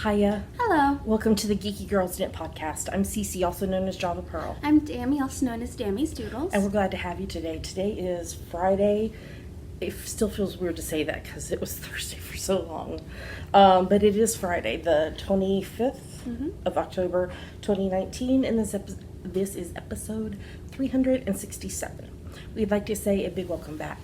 Hiya. Hello. Welcome to the Geeky Girls Knit Podcast. I'm Cece, also known as Java Pearl. I'm Dammy, also known as Dammy's Doodles. And we're glad to have you today. Today is Friday. It still feels weird to say that because it was Thursday for so long. But it is Friday, the 25th of October, 2019. And this is episode 367. We'd like to say a big welcome back.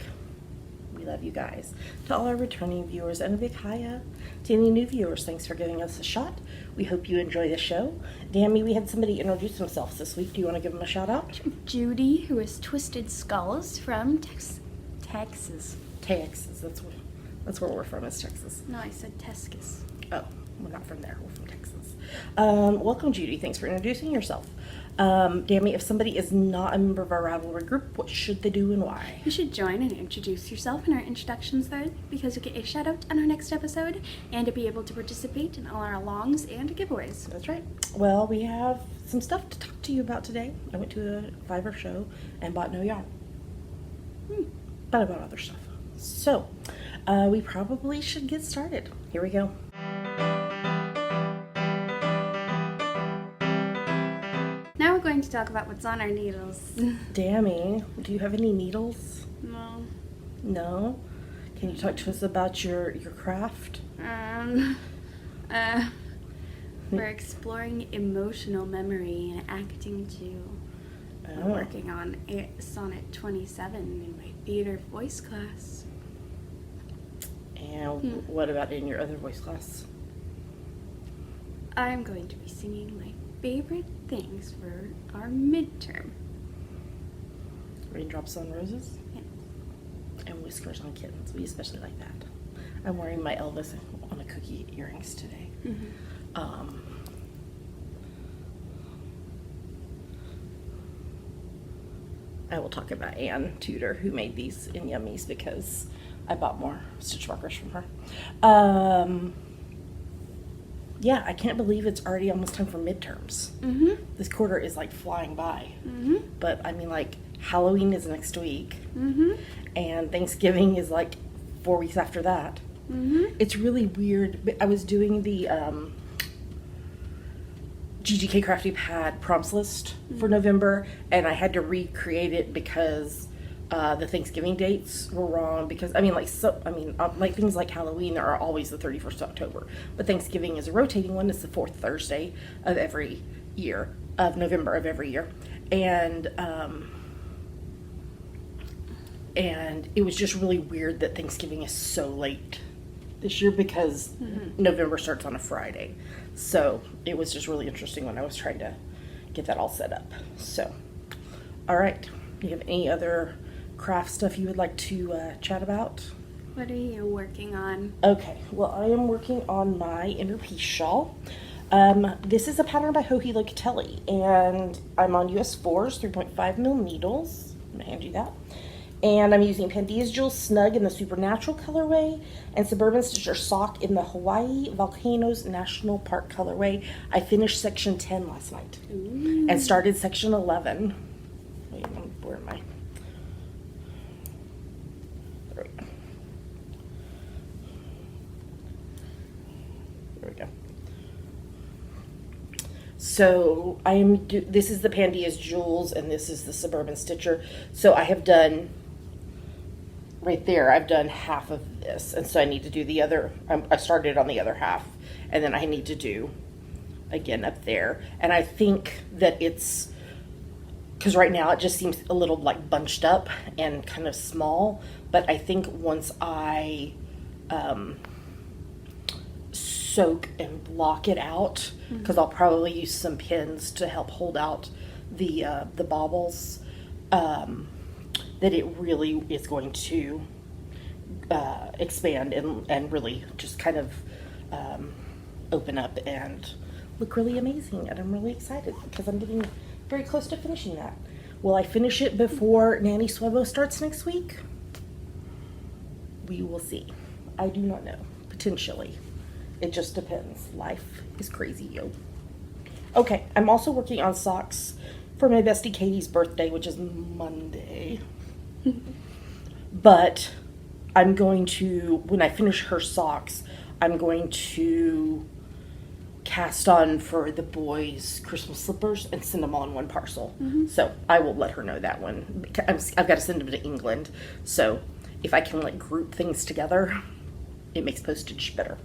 We love you guys. To all our returning viewers, and a big hiya to any new viewers. Thanks for giving us a shot. We hope you enjoy the show. Dammy, we had somebody introduce themselves this week. Do you want to give them a shout out? Judy, who is Twisted Skulls from Texas. Texas. That's where we're from, is Texas. No, I said Tescus. Oh, we're not from there. We're from Texas. Welcome, Judy. Thanks for introducing yourself. Dammy, if somebody is not a member of our Ravelry group, what should they do and why? You should join and introduce yourself in our introductions thread because you'll get a shout out on our next episode and to be able to participate in all our alongs and giveaways. That's right. Well, we have some stuff to talk to you about today. I went to a Fiverr show and bought no yarn. But I bought other stuff. So, we probably should get started. Here we go. Now we're going to talk about what's on our needles. Dammy, do you have any needles? No. No? Can you talk to us about your craft? We're exploring emotional memory and acting too. I'm working on Sonnet 27 in my theater voice class. And what about in your other voice class? I'm going to be singing my favorite things for our midterm. Raindrops on roses? Yes. And whiskers on kittens. We especially like that. I'm wearing my Elvis on a cookie earrings today. I will talk about Ann Tudor, who made these in Yummies, because I bought more stitch markers from her. Yeah, I can't believe it's already almost time for midterms. This quarter is like flying by. But I mean, like, Halloween is next week. And Thanksgiving is like 4 weeks after that. It's really weird. I was doing the GGK Crafty Pad prompts list for November, and I had to recreate it because the Thanksgiving dates were wrong. Because like things like Halloween are always the 31st of October, but Thanksgiving is a rotating one. It's the fourth Thursday of every year, of November of every year, and it was just really weird that Thanksgiving is so late this year because November starts on a Friday. So it was just really interesting when I was trying to get that all set up. So, all right. Do you have any other craft stuff you would like to chat about? What are you working on? Okay. Well, I am working on my inner peace shawl. This is a pattern by Joji Locatelli, and I'm on US 4s, 3.5 mil needles. I'm going to hand you that. And I'm using Pandia's Jewels Snug in the Supernatural colorway and Suburban Stitcher Sock in the Hawaii Volcanoes National Park colorway. I finished section 10 last night and started section 11. Wait, where am I? There we go. There we go. So this is the Pandia's Jewels and this is the Suburban Stitcher. So I have done... Right there, I've done half of this, and so I need to do the other. I started on the other half, and then I need to do again up there. And I think that it's because right now it just seems a little like bunched up and kind of small. But I think once I soak and block it out, because I'll probably use some pins to help hold out the baubles. That it really is going to expand and really just kind of open up and look really amazing. And I'm really excited because I'm getting very close to finishing that. Will I finish it before Nanny Swebo starts next week? We will see. I do not know. Potentially. It just depends. Life is crazy, yo. Okay, I'm also working on socks for my bestie Katie's birthday, which is Monday. But I'm going to, when I finish her socks, I'm going to cast on for the boys' Christmas slippers and send them all in one parcel. So I will let her know that one. I've got to send them to England. So if I can like group things together, it makes postage better.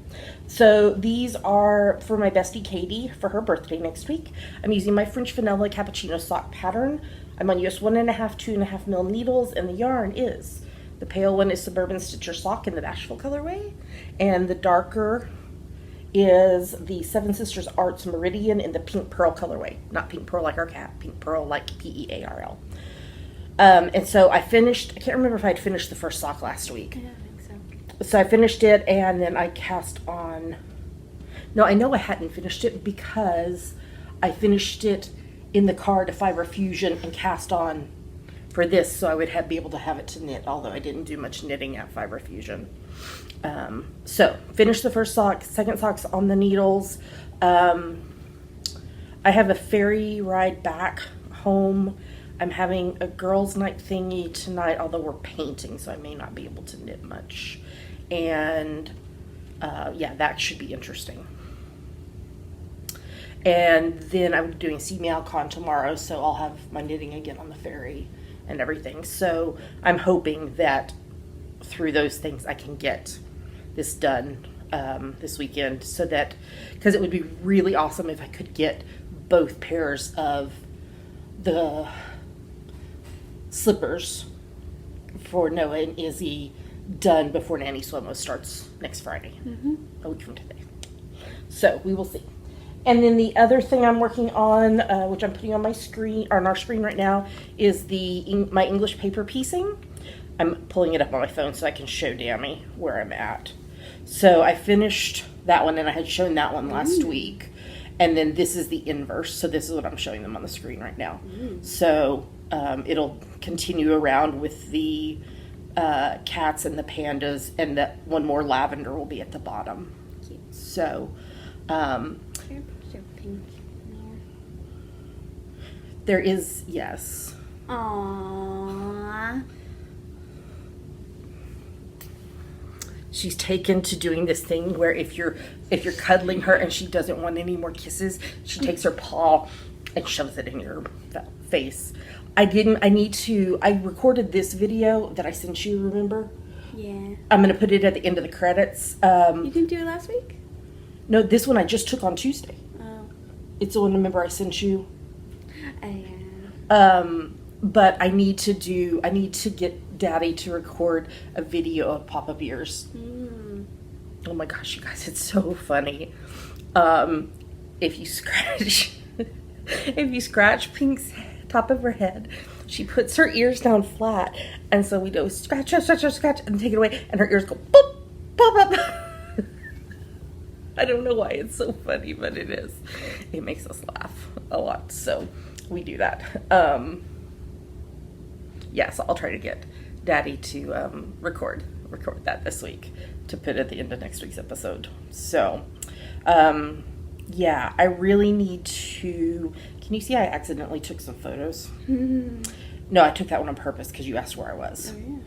So these are for my bestie Katie for her birthday next week. I'm using my French vanilla cappuccino sock pattern. I'm on US 1.5, 2.5 mil needles, and the yarn is, the pale one is Suburban Stitcher Sock in the Bashful colorway, and the darker is the Seven Sisters Arts Meridian in the Pink Pearl colorway. Not Pink Pearl like our cat, Pink Pearl like Pearl. And so I finished, I can't remember if I had finished the first sock last week. I don't think so. So I finished it, and then I cast on, no, I know I hadn't finished it because I finished it in the car to Fiber Fusion and cast on for this, so I would be able to have it to knit, although I didn't do much knitting at Fiber Fusion. So finished the first sock, second sock's on the needles. I have a ferry ride back home. I'm having a girls' night thingy tonight, although we're painting, so I may not be able to knit much. And yeah, that should be interesting. And then I'm doing Meow tomorrow, so I'll have my knitting again on the ferry and everything. So I'm hoping that through those things I can get this done this weekend, so that, because it would be really awesome if I could get both pairs of the slippers for Noah and Izzy done before Nanny Swomo starts next Friday, a week from today. So we will see. And then the other thing I'm working on, which I'm putting on my screen, or on our screen right now, is my English paper piecing. I'm pulling it up on my phone so I can show Dammy where I'm at. So I finished that one, and I had shown that one last week. And then this is the inverse, so this is what I'm showing them on the screen right now. So it'll continue around with the cats and the pandas, and that one more lavender will be at the bottom. Cute. So Pink. there is, yes. Aww. She's taken to doing this thing where if you're cuddling her and she doesn't want any more kisses, she takes her paw and shoves it in your face. I recorded this video that I sent you, remember? Yeah. I'm going to put it at the end of the credits. You didn't do it last week? No, this one I just took on Tuesday. Oh. It's the one, remember, I sent you. Yeah. But I need to get Daddy to record a video of Papa Bear's. Oh my gosh, you guys, it's so funny. If you scratch Pink's top of her head, she puts her ears down flat, and so we go scratch, and take it away, and her ears go boop, pop up. I don't know why it's so funny, but it is. It makes us laugh a lot, so we do that. So I'll try to get Daddy to record that this week to put at the end of next week's episode. So, I really need to. Can you see I accidentally took some photos? No, I took that one on purpose because you asked where I was. Oh,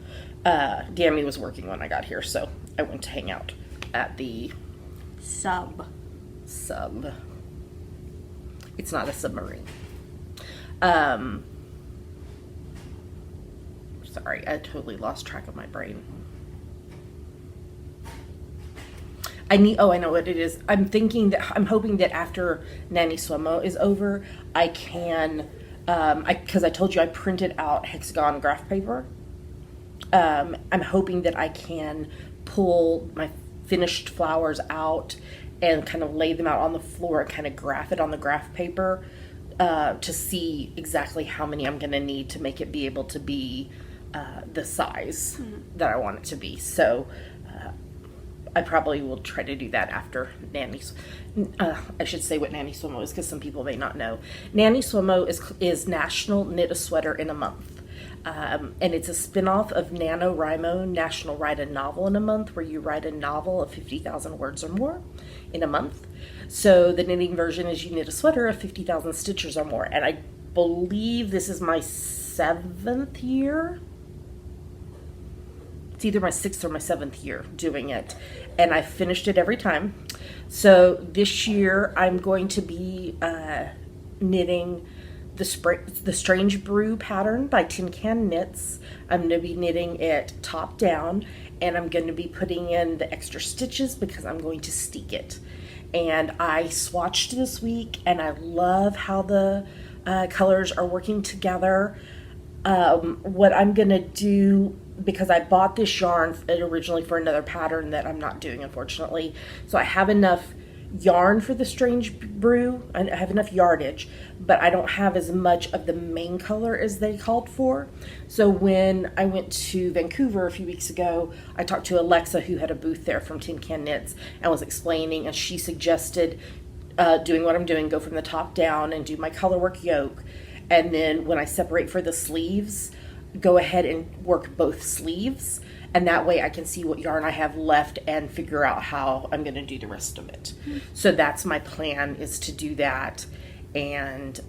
yeah. Dammy was working when I got here, so I went to hang out at the Sub. It's not a submarine. Sorry, I totally lost track of my brain. I know what it is. I'm hoping that after Nanny Swomo is over, I can, because I told you I printed out hexagon graph paper. I'm hoping that I can pull my finished flowers out and kind of lay them out on the floor and kind of graph it on the graph paper to see exactly how many I'm going to need to make it be able to be the size that I want it to be. So I probably will try to do that after Nanny's. I should say what Nanny Swomo is, because some people may not know. Nanny Swomo is National Knit a Sweater in a Month. And it's a spin-off of NaNoWriMo, National Write a Novel in a Month, where you write a novel of 50,000 words or more in a month. So the knitting version is you knit a sweater of 50,000 stitches or more. And I believe this is my 7th year. It's either my 6th or my 7th year doing it. And I finished it every time. So this year I'm going to be knitting the Strange Brew pattern by Tin Can Knits. I'm going to be knitting it top down, and I'm going to be putting in the extra stitches because I'm going to steek it. And I swatched this week, and I love how the colors are working together. What I'm going to do, because I bought this yarn originally for another pattern that I'm not doing, unfortunately, so I have enough yarn for the Strange Brew, and I have enough yardage, but I don't have as much of the main color as they called for. So when I went to Vancouver a few weeks ago, I talked to Alexa, who had a booth there from Tin Can Knits, and was explaining, and she suggested doing what I'm doing, go from the top down and do my colorwork yoke, and then when I separate for the sleeves, go ahead and work both sleeves, and that way I can see what yarn I have left and figure out how I'm going to do the rest of it. So that's my plan, is to do that, and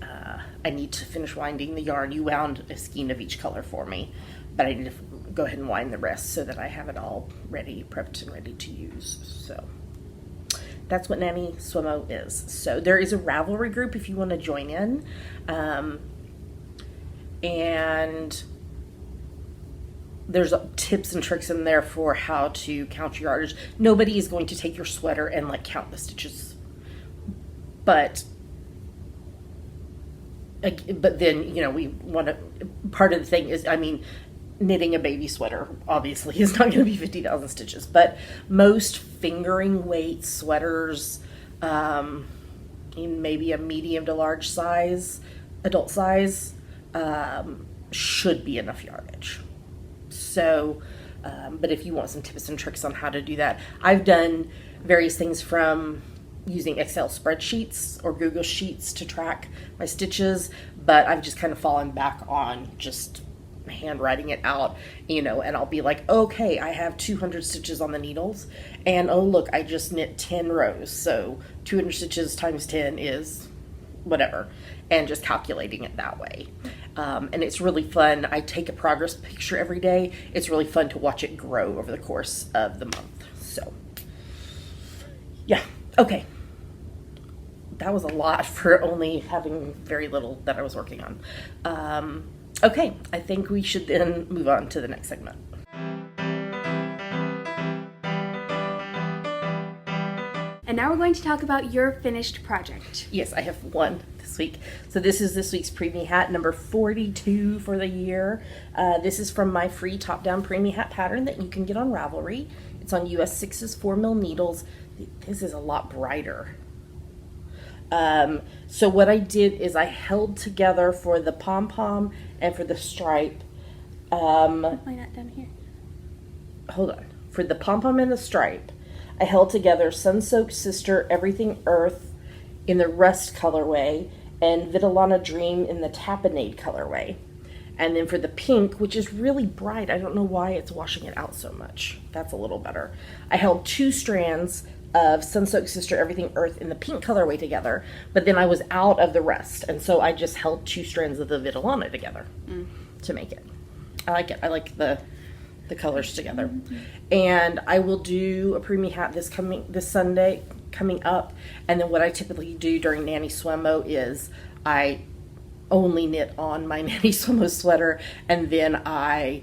I need to finish winding the yarn. You wound a skein of each color for me, but I need to go ahead and wind the rest so that I have it all ready, prepped and ready to use. So that's what Nanny Swimmo is. So there is a Ravelry group if you want to join in, and there's tips and tricks in there for how to count your yardage. Nobody is going to take your sweater and like count the stitches, but then, you know, we want to, part of the thing is, I mean, knitting a baby sweater obviously is not going to be 50,000 stitches, but most fingering weight sweaters, in maybe a medium to large size, adult size, should be enough yardage. So, but if you want some tips and tricks on how to do that, I've done various things from using Excel spreadsheets or Google Sheets to track my stitches, but I've just kind of fallen back on just handwriting it out, you know, and I'll be like, okay, I have 200 stitches on the needles, and oh look, I just knit 10 rows, so 200 stitches times 10 is whatever, and just calculating it that way. And it's really fun. I take a progress picture every day. It's really fun to watch it grow over the course of the month. So, yeah. Okay. That was a lot for only having very little that I was working on. Okay. I think we should then move on to the next segment. And now we're going to talk about your finished project. Yes, I have one this week. So this is this week's Preemie Hat, number 42 for the year. This is from my free top-down Preemie Hat pattern that you can get on Ravelry. It's on US 6's 4mm needles. This is a lot brighter. So what I did is I held together for the pom-pom and for the stripe. Why not down here? Hold on. For the pom-pom and the stripe, I held together Sun-Soaked Sister Everything Earth in the Rust colorway and Vitellana Dream in the Tapenade colorway. And then for the pink, which is really bright, I don't know why it's washing it out so much. That's a little better. I held 2 strands of Sun-Soaked Sister Everything Earth in the pink colorway together, but then I was out of the rest, and so I just held 2 strands of the Vitellana together to make it. I like it. I like the colors together. And I will do a Preemie Hat this Sunday coming up, and then what I typically do during Nanny Swimmo is I only knit on my Nanny Swimmo sweater, and then I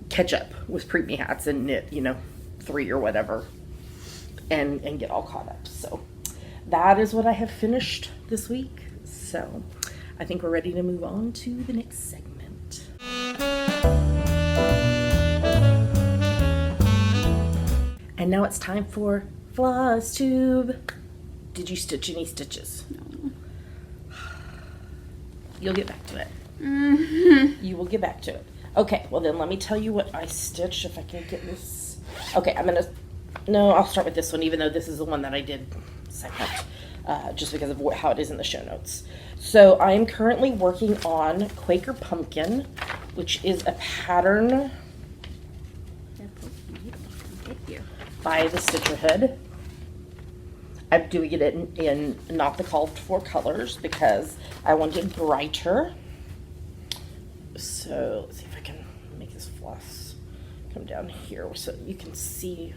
catch up with Preemie Hats and knit, 3 or whatever, and get all caught up. So that is what I have finished this week. So I think we're ready to move on to the next segment. And now it's time for FlossTube. Did you stitch any stitches? No. You'll get back to it. You will get back to it. Okay, well then let me tell you what I stitched, if I can get this. Okay, I'll start with this one, even though this is the one that I did second, just because of how it is in the show notes. So I am currently working on Quaker Pumpkin, which is a pattern by the Stitcherhood. I'm doing it in not the called for colors because I want it brighter. So let's see if I can make this floss come down here so you can see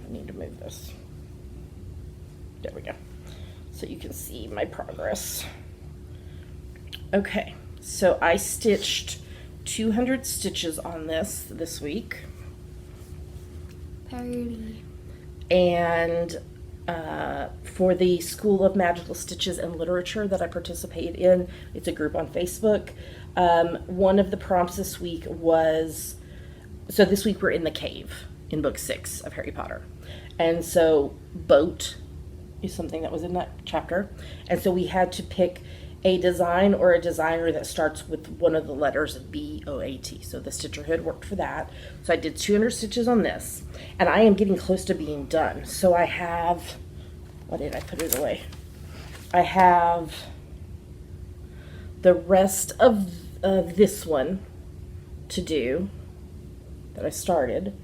I need to move this. There we go. So you can see my progress. Okay, so I stitched 200 stitches on this week. Parody. And for the School of Magical Stitches and Literature that I participate in, it's a group on Facebook. One of the prompts this week was, so this week we're in the cave in book 6 of Harry Potter. And so boat is something that was in that chapter. And so we had to pick a design or a designer that starts with one of the letters B-O-A-T. So the stitcher hood worked for that. So I did 200 stitches on this. And I am getting close to being done. So I have, what did I put it away? I have the rest of this one to do that I started.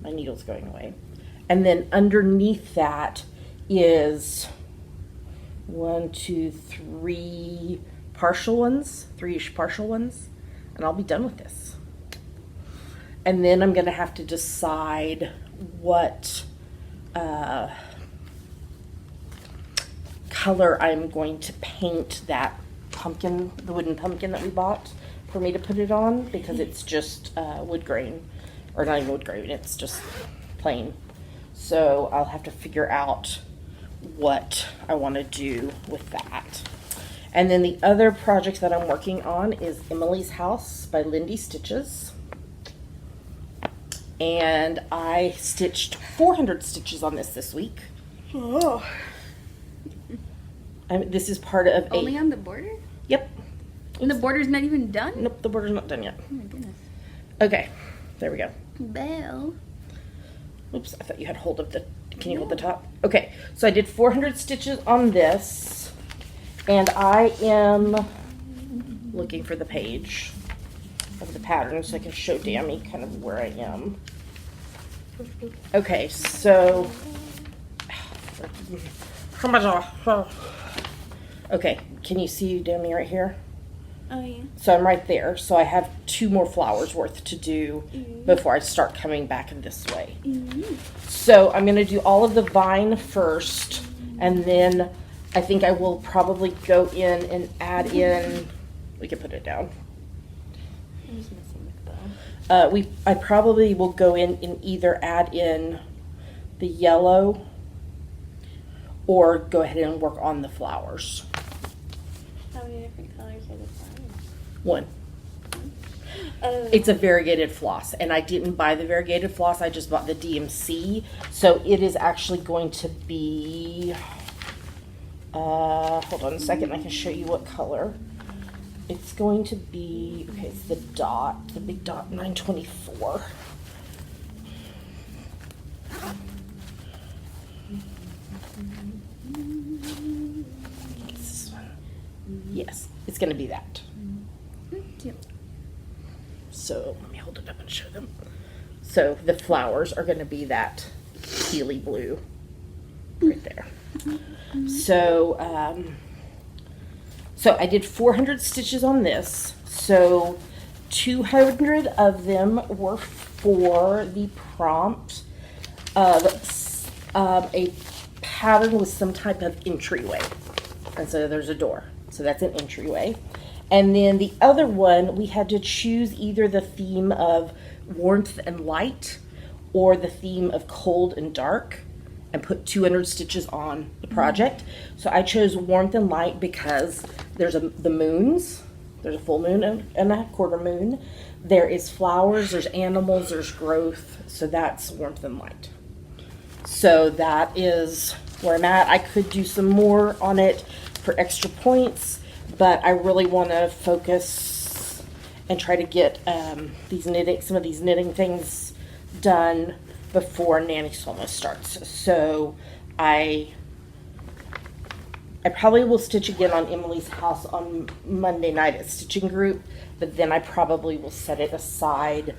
My needle's going away. And then underneath that is 1, 2, 3 partial ones, 3-ish partial ones, and I'll be done with this. And then I'm going to have to decide what color I'm going to paint that pumpkin, the wooden pumpkin that we bought for me to put it on, because it's just wood grain, or not even wood grain, it's just plain. So I'll have to figure out what I want to do with that. And then the other project that I'm working on is Emily's House by Lindy Stitches. And I stitched 400 stitches on this week. Oh. This is part of Only on the border? Yep. And the border's not even done? Nope, the border's not done yet. Oh my goodness. Okay, there we go. Belle. Oops, I thought you had hold of the, can you hold the top? Okay, so I did 400 stitches on this, and I am looking for the page of the pattern so I can show Dammy kind of where I am. Okay, so, okay, can you see Dammy right here? Oh, yeah. So I'm right there. So I have 2 more flowers worth to do before I start coming back this way. So I'm going to do all of the vine first, and then I think I will probably go in and add in, we can put it down. I'm just messing with the... I probably will go in and either add in the yellow or go ahead and work on the flowers. How many different colors are the flowers? 1. Oh. It's a variegated floss, and I didn't buy the variegated floss, I just bought the DMC. So it is actually going to be, hold on a second, I can show you what color. It's going to be, okay, it's the dot, the big dot 924. This one. Yes, it's going to be that. Cute. So let me hold it up and show them. So the flowers are going to be that tealy blue right there. So so I did 400 stitches on this. So 200 of them were for the prompt of a pattern with some type of entryway. And so there's a door. So that's an entryway. And then the other one, we had to choose either the theme of warmth and light or the theme of cold and dark, and put 200 stitches on the project. So I chose warmth and light because there's the moons. There's a full moon and a quarter moon. There is flowers, there's animals, there's growth. So that's warmth and light. So that is where I'm at. I could do some more on it for extra points, but I really want to focus and try to get some of these knitting things done before Nanny Slomo starts. So I probably will stitch again on Emily's House on Monday night at Stitching Group, but then I probably will set it aside.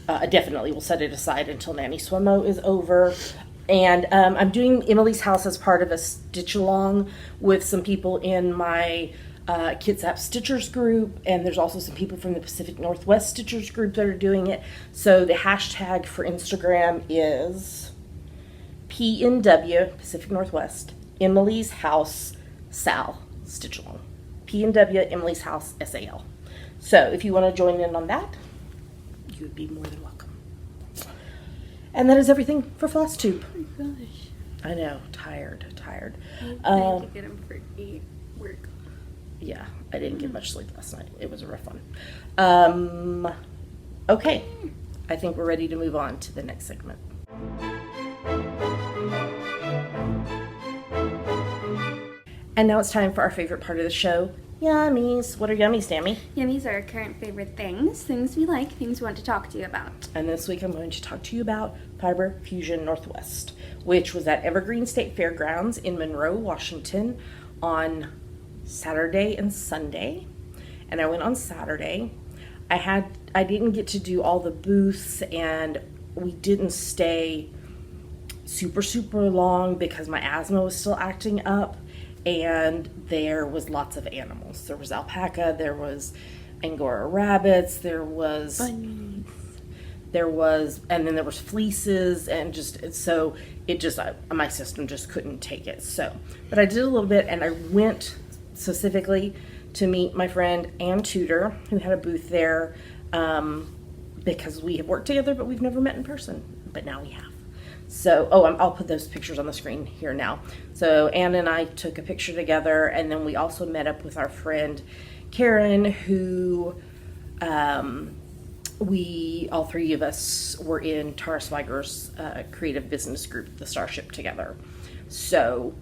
I definitely will set it aside until Nanny Slomo is over. And I'm doing Emily's House as part of a stitch along with some people in my Kitsap Stitchers group, and there's also some people from the Pacific Northwest Stitchers group that are doing it. So the hashtag for Instagram is PNW, Pacific Northwest, Emily's House, Sal, Stitch Along. PNW, Emily's House, SAL. So if you want to join in on that, you would be more than welcome. And that is everything for FlossTube. Oh my gosh. I know, tired. I had to get him for work. Yeah, I didn't get much sleep last night. It was a rough one. Okay, I think we're ready to move on to the next segment. And now it's time for our favorite part of the show, Yummies. What are yummies, Tammy? Yummies are our current favorite things we like, things we want to talk to you about. And this week I'm going to talk to you about Fiber Fusion Northwest, which was at Evergreen State Fairgrounds in Monroe, Washington on Saturday and Sunday. And I went on Saturday. I didn't get to do all the booths, and we didn't stay super long because my asthma was still acting up, and there was lots of animals. There was alpaca, there was Angora rabbits, there was Bunnies. And then there was fleeces, and my system just couldn't take it. But I did a little bit, and I went specifically to meet my friend Ann Tudor, who had a booth there, because we have worked together, but we've never met in person, but now we have. So, I'll put those pictures on the screen here now. So Ann and I took a picture together, and then we also met up with our friend Karen, who all three of us were in Tara Swiger's creative business group, the Starship, together. So,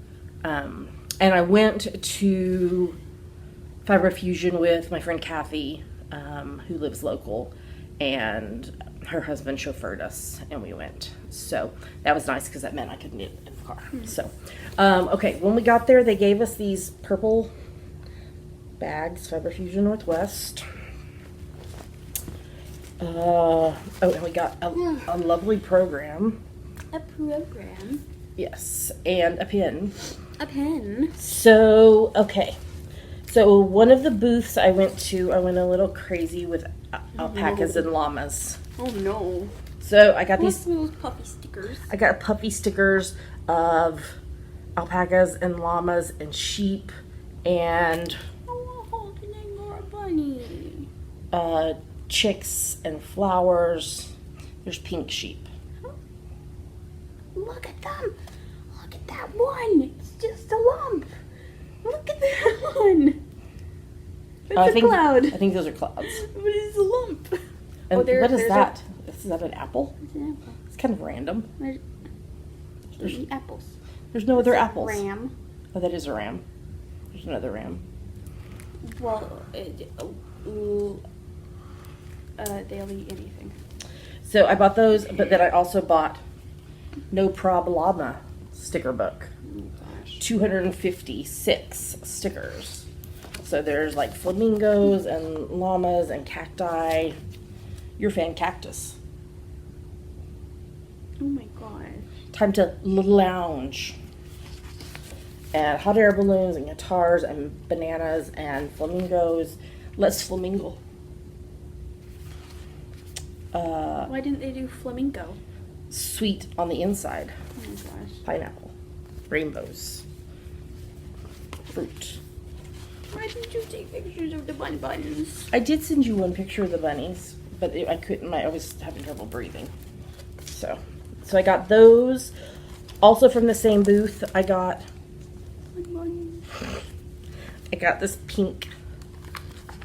and I went to Fiber Fusion with my friend Kathy, who lives local, and her husband chauffeured us, and we went. So that was nice because that meant I could knit in the car. So, okay, when we got there, they gave us these purple bags, Fiber Fusion Northwest. And we got a lovely program. A program. Yes, and a pin. A pen. So, okay. So one of the booths I went a little crazy with alpacas and llamas. Oh no. So I got What's those puppy stickers? I got puppy stickers of alpacas and llamas and sheep and an Angora bunny. chicks and flowers. There's pink sheep. Look at them. Look at that one. It's just a lump. Look at that one. It's a cloud. I think those are clouds. But it's a lump. And what is that? Is that an apple? It's an apple. It's kind of random. There's apples. There's no other apples. Ram. Oh, that is a ram. There's another ram. Well, they'll eat anything. So I bought those, but then I also bought No Problema sticker book. Oh gosh. 256 stickers. So there's like flamingos and llamas and cacti. Your fan cactus. Oh my god. Time to lounge. And hot air balloons and guitars and bananas and flamingos. Let's flamingo. Why didn't they do flamingo? Sweet on the inside. Oh my gosh. Pineapple. Rainbows. Fruit. Why didn't you take pictures of the buns? I did send you one picture of the bunnies, but I couldn't. I was having trouble breathing. So I got those. Also from the same booth, I got this pink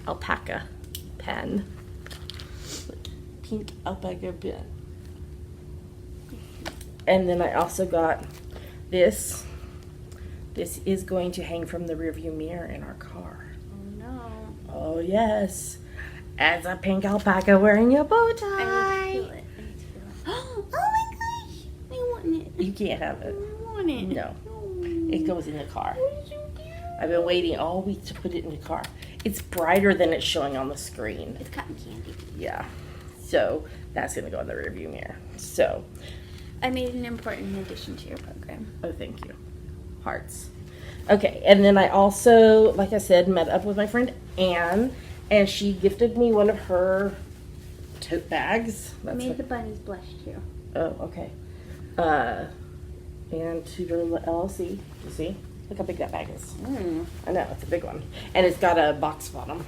alpaca pen. Pink alpaca pen. And then I also got this. This is going to hang from the rearview mirror in our car. Oh no. Oh yes. As a pink alpaca wearing a bow tie. I need to feel it. Oh my gosh. I want it. You can't have it. I want it. No. It goes in the car. What did you do? I've been waiting all week to put it in the car. It's brighter than it's showing on the screen. It's cotton candy. Yeah. So that's going to go in the rearview mirror. So. I made an important addition to your program. Oh, thank you. Hearts. Okay, and then I also, like I said, met up with my friend Anne, and she gifted me one of her tote bags. I made the bunnies blush too. Oh, okay. And Tudor LLC. You see? Look how big that bag is. I know, it's a big one. And it's got a box bottom.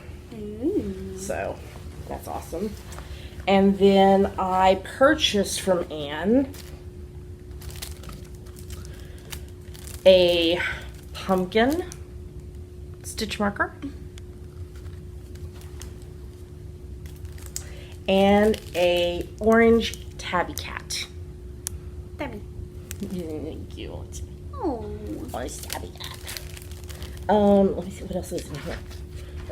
So, that's awesome. And then I purchased from Anne a pumpkin stitch marker and a orange tabby cat. Tabby. Thank you. Oh. Orange tabby cat. Let me see what else is in here.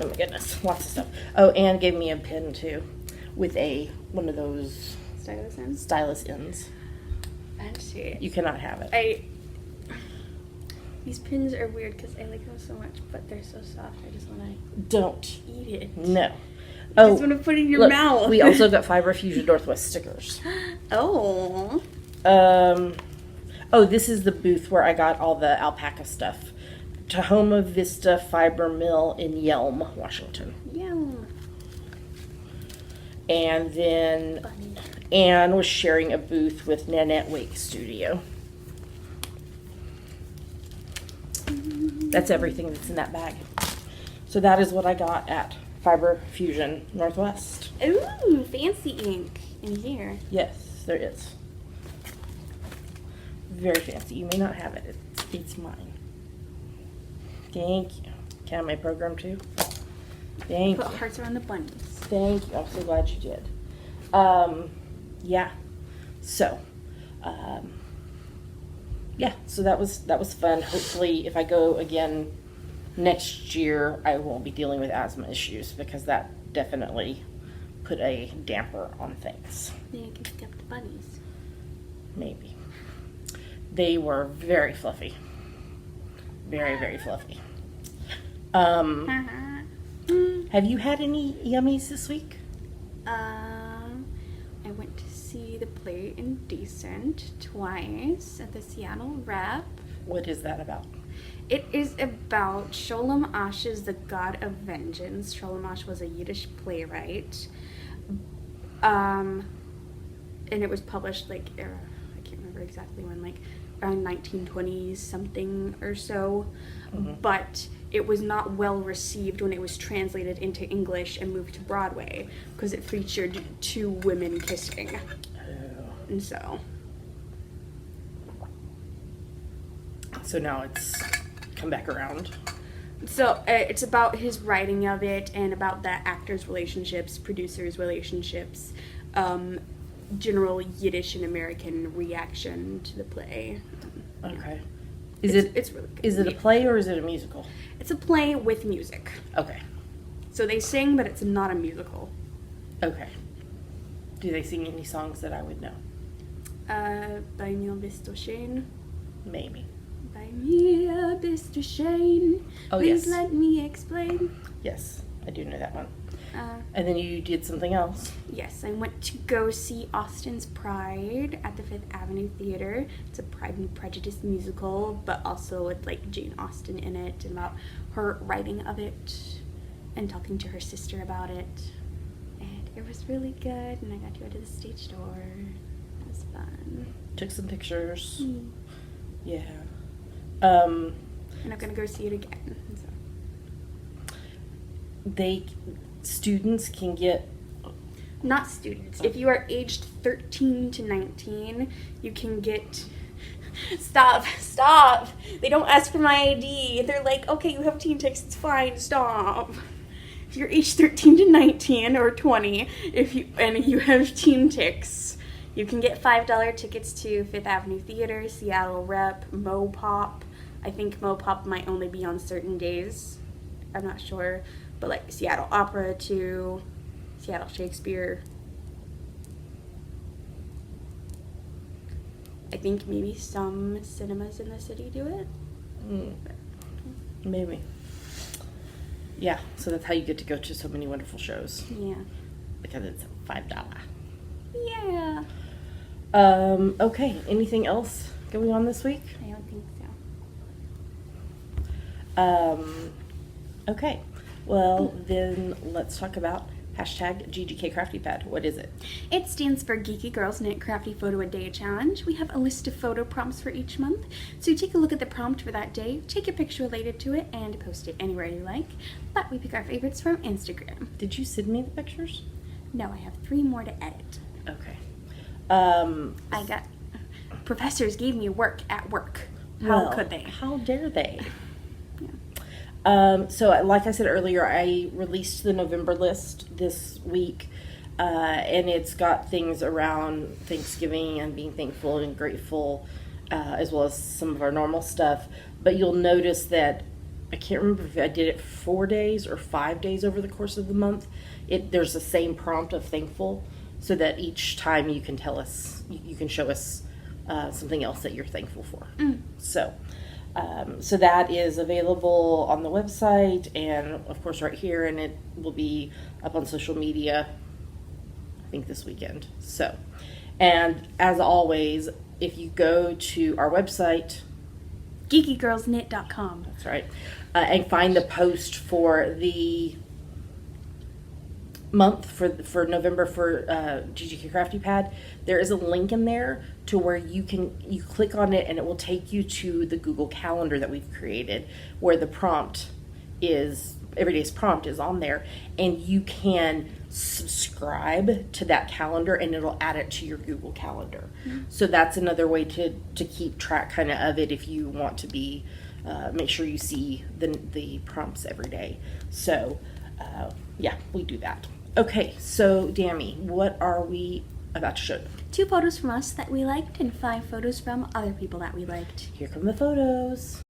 Oh my goodness, lots of stuff. Oh, Anne gave me a pen too, with one of those stylus ends. Fancy. You cannot have it. These pins are weird because I like them so much, but they're so soft. I just want to Don't eat it. No. I just want to put it in your mouth. We also got Fiber Fusion Northwest stickers. Oh. Oh, this is the booth where I got all the alpaca stuff. Tahoma Vista Fiber Mill in Yelm, Washington. Yum. And then Anne was sharing a booth with Nanette Wake Studio. That's everything that's in that bag. So that is what I got at Fiber Fusion Northwest. Ooh, fancy ink in here. Yes, there is. Very fancy. You may not have it. It's mine. Thank you. Can I have my program too? Thank you. Put hearts around the bunnies. Thank you. I'm so glad you did. Yeah. So, yeah. So that was fun. Hopefully, if I go again next year, I won't be dealing with asthma issues because that definitely put a damper on things. Then you can pick up the bunnies. Maybe. They were very fluffy. Very, very fluffy. Have you had any yummies this week? I went to see the play Indecent twice at the Seattle Rep. What is that about? It is about Sholem Asch's The God of Vengeance. Sholem Asch was a Yiddish playwright. And it was published I can't remember exactly when, around 1920s something or so. Mm-hmm. But it was not well received when it was translated into English and moved to Broadway because it featured two women kissing. Oh. And so now it's come back around. So it's about his writing of it and about the actors' relationships, producers' relationships, general Yiddish and American reaction to the play. Okay. It's really good. Is it a play or is it a musical? It's a play with music. Okay. So they sing, but it's not a musical. Okay. Do they sing any songs that I would know? Bei mir bist du schön. Maybe. Bei mir bist du schön. Oh, Please yes. let me explain. Yes, I do know that one. Uh, And then you did something else. Yes, I went to go see Austin's Pride at the Fifth Avenue Theater. It's a Pride and Prejudice musical, but also with Jane Austen in it and about her writing of it and talking to her sister about it. And it was really good, and I got to go to the stage door. It was fun. Took some pictures. Mm. Yeah. And I'm gonna go see it again. So. Students can get... Not students. If you are aged 13 to 19, you can get... Stop! They don't ask for my ID. They're like, okay, you have teen tickets, it's fine, stop. If you're aged 13 to 19 or 20, and you have teen ticks, you can get $5 tickets to Fifth Avenue Theater, Seattle Rep, Mopop. I think Mopop might only be on certain days. I'm not sure. But Seattle Opera too, Seattle Shakespeare. I think maybe some cinemas in the city do it. Maybe. Yeah, so that's how you get to go to so many wonderful shows. Yeah. Because it's $5. Yeah. Okay, anything else going on this week? I don't think Okay, well then let's talk about hashtag GGK Crafty Pad. What is it? It stands for Geeky Girls Knit Crafty Photo a Day Challenge. We have a list of photo prompts for each month. So you take a look at the prompt for that day, take a picture related to it, and post it anywhere you like. But we pick our favorites from Instagram. Did you send me the pictures? No, I have 3 more to edit. Okay. I got... Professors gave me work at work. How could they? How dare they? Yeah. So like I said earlier, I released the November list this week, and it's got things around Thanksgiving and being thankful and grateful, as well as some of our normal stuff. But you'll notice that I can't remember if I did it 4 days or 5 days over the course of the month. There's the same prompt of thankful, so that each time you can tell us, you can show us something else that you're thankful for. So that is available on the website and of course right here, and it will be up on social media, I think this weekend. So, and as always, if you go to our website, geekygirlsknit.com. that's right, and find the post for the month for November for GGK Crafty Pad, there is a link in there to where you click on it and it will take you to the Google Calendar that we've created, where the prompt is, every day's prompt is on there, and you can subscribe to that calendar and it'll add it to your Google Calendar. So that's another way to keep track kind of it if you want to be make sure you see the prompts every day. So yeah, we do that. Okay, so Dammy, what are we about to show them? 2 photos from us that we liked and 5 photos from other people that we liked. Here come the photos.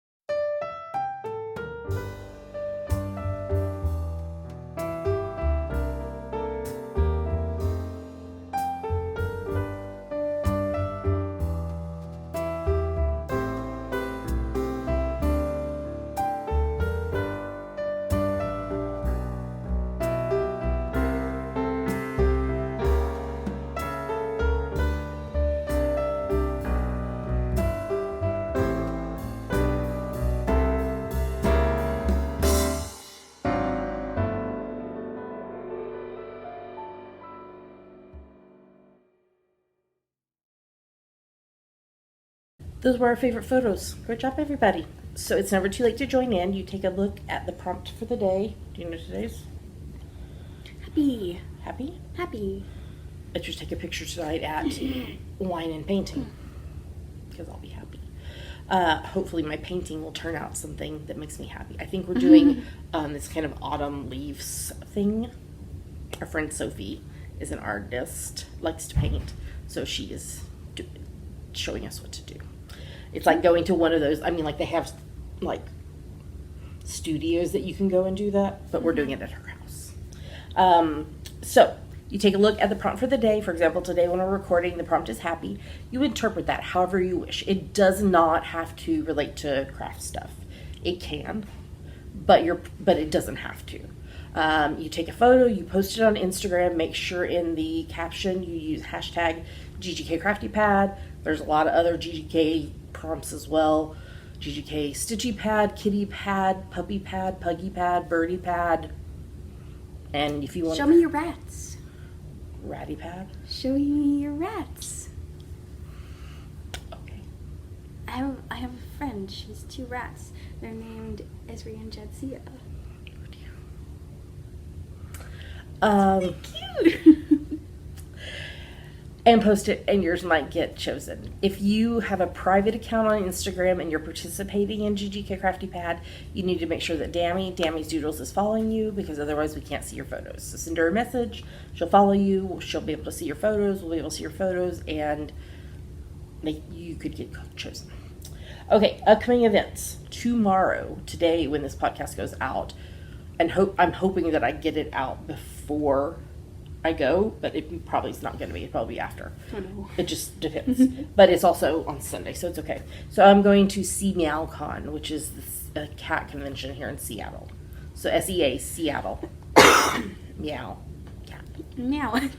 Those were our favorite photos. Great job, everybody. So it's never too late to join in. You take a look at the prompt for the day. Do you know today's? Happy. Happy? Happy. Let's just take a picture tonight at Wine and Painting, because I'll be happy. Hopefully my painting will turn out something that makes me happy. I think we're doing this kind of autumn leaves thing. Our friend Sophie is an artist, likes to paint, so she is showing us what to do. It's like going to one of those, I mean, like they have like studios that you can go and do that, but we're doing it at her house. So you take a look at the prompt for the day. For example, today when we're recording, the prompt is happy. You interpret that however you wish. It does not have to relate to craft stuff. It can, but it doesn't have to. You take a photo, you post it on Instagram, make sure in the caption you use hashtag GGK Crafty Pad. There's a lot of other GGK prompts as well. GGK Stitchy Pad, Kitty Pad, Puppy Pad, Puggy Pad, Birdie Pad. And if you want... Show me your rats. Ratty Pad? Show me your rats. Okay. I have a friend. She has 2 rats. They're named Esri and Jadzia. Cute. And post it, and yours might get chosen. If you have a private account on Instagram and you're participating in GGK Crafty Pad, you need to make sure that Dammy's Doodles is following you, because otherwise we can't see your photos. So send her a message, she'll follow you, she'll be able to see your photos, we'll be able to see your photos, and you could get chosen. Okay, upcoming events. Today when this podcast goes out, and I'm hoping that I get it out before I go, but it probably is not going to be. It'll probably be after. Oh, no. It just depends. But it's also on Sunday, so it's okay. So I'm going to see MeowCon, which is a cat convention here in Seattle. So SEA, Seattle. Meow. Cat. Meow. Con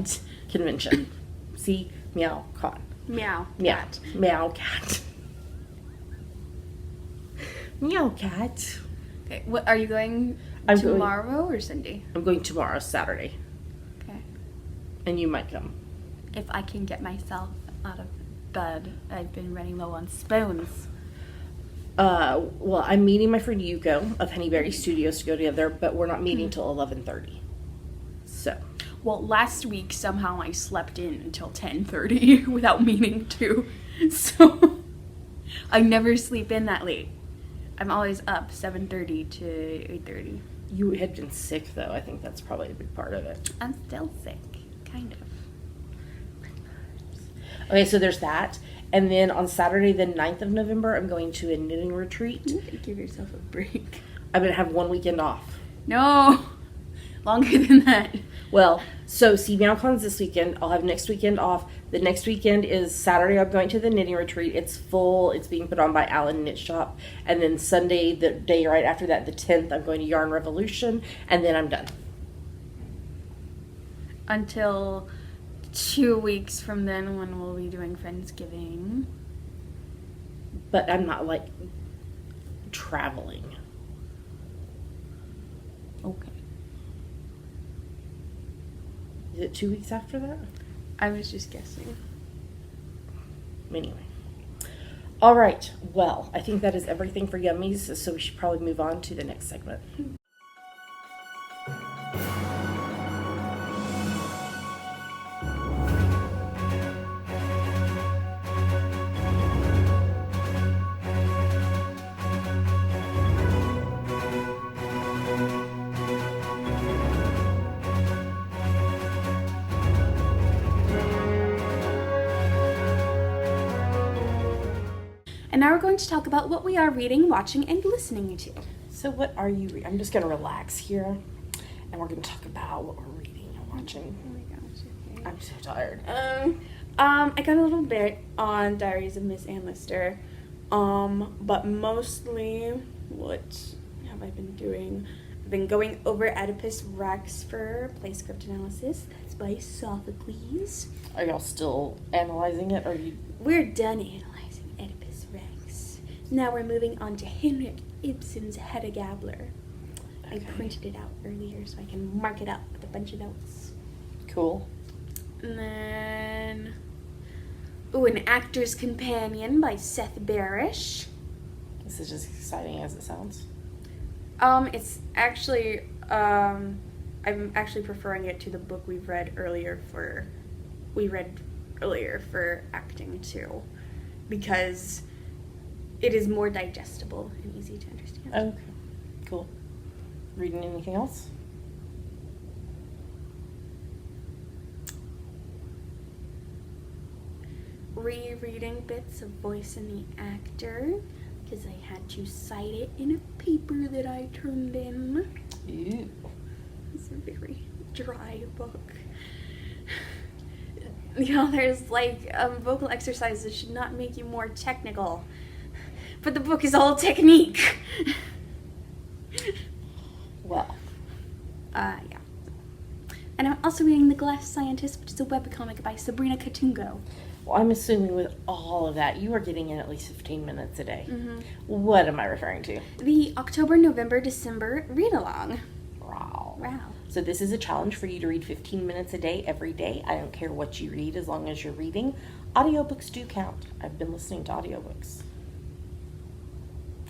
Cat. convention. See? MeowCon. Meow. Meow. Cat. Meow cat. Meow cat. Okay, what are you going tomorrow or Sunday? I'm going tomorrow, Saturday. Okay. And you might come. If I can get myself out of bed. I've been running low on spoons. Well, I'm meeting my friend Yuko of Honeyberry Studios to go together, but we're not meeting till 11:30. So. Well, last week somehow I slept in until 10:30 without meaning to. So I never sleep in that late. I'm always up 7:30 to 8:30. You had been sick, though. I think that's probably a big part of it. I'm still sick, kind of. Okay, so there's that. And then on Saturday, the 9th of November, I'm going to a knitting retreat. You need to give yourself a break. I'm going to have one weekend off. No! Longer than that. Well, so see, MeowCon's this weekend. I'll have next weekend off. The next weekend is Saturday. I'm going to the knitting retreat. It's full. It's being put on by Allen Knit Shop. And then Sunday, the day right after that, the 10th, I'm going to Yarn Revolution. And then I'm done. Until 2 weeks from then when we'll be doing Friendsgiving. But I'm not, like, traveling. Okay. Is it 2 weeks after that? I was just guessing. Anyway. All right. Well, I think that is everything for Yummies, so we should probably move on to the next segment. And now we're going to talk about what we are reading, watching, and listening to. So what are you reading? I'm just going to relax here, and we're going to talk about what we're reading and watching. Oh my gosh, okay. I'm so tired. I got a little bit on Diaries of Miss Ann Lister, but mostly, what have I been doing? I've been going over Oedipus Rex for play script analysis. That's by Sophocles. Are y'all still analyzing it, or are you? We're done analyzing Oedipus Rex. Now we're moving on to Henrik Ibsen's Hedda Gabler. Okay. I printed it out earlier so I can mark it up with a bunch of notes. Cool. And then, An Actor's Companion by Seth Barish. This is just exciting as it sounds. It's actually, I'm actually preferring it to the book we read earlier for acting too, because it is more digestible and easy to understand. Okay. Cool. Reading anything else? Rereading bits of Voice in the Actor, because I had to cite it in a paper that I turned in. Ew. It's a very dry book. You know, there's like vocal exercises should not make you more technical, but the book is all technique. Well. Yeah. And I'm also reading The Glass Scientist, which is a webcomic by Sabrina Katungo. Well, I'm assuming with all of that, you are getting in at least 15 minutes a day. Mm-hmm. What am I referring to? The October, November, December read-along. Wow. Wow. So this is a challenge for you to read 15 minutes a day, every day. I don't care what you read as long as you're reading. Audiobooks do count. I've been listening to audiobooks.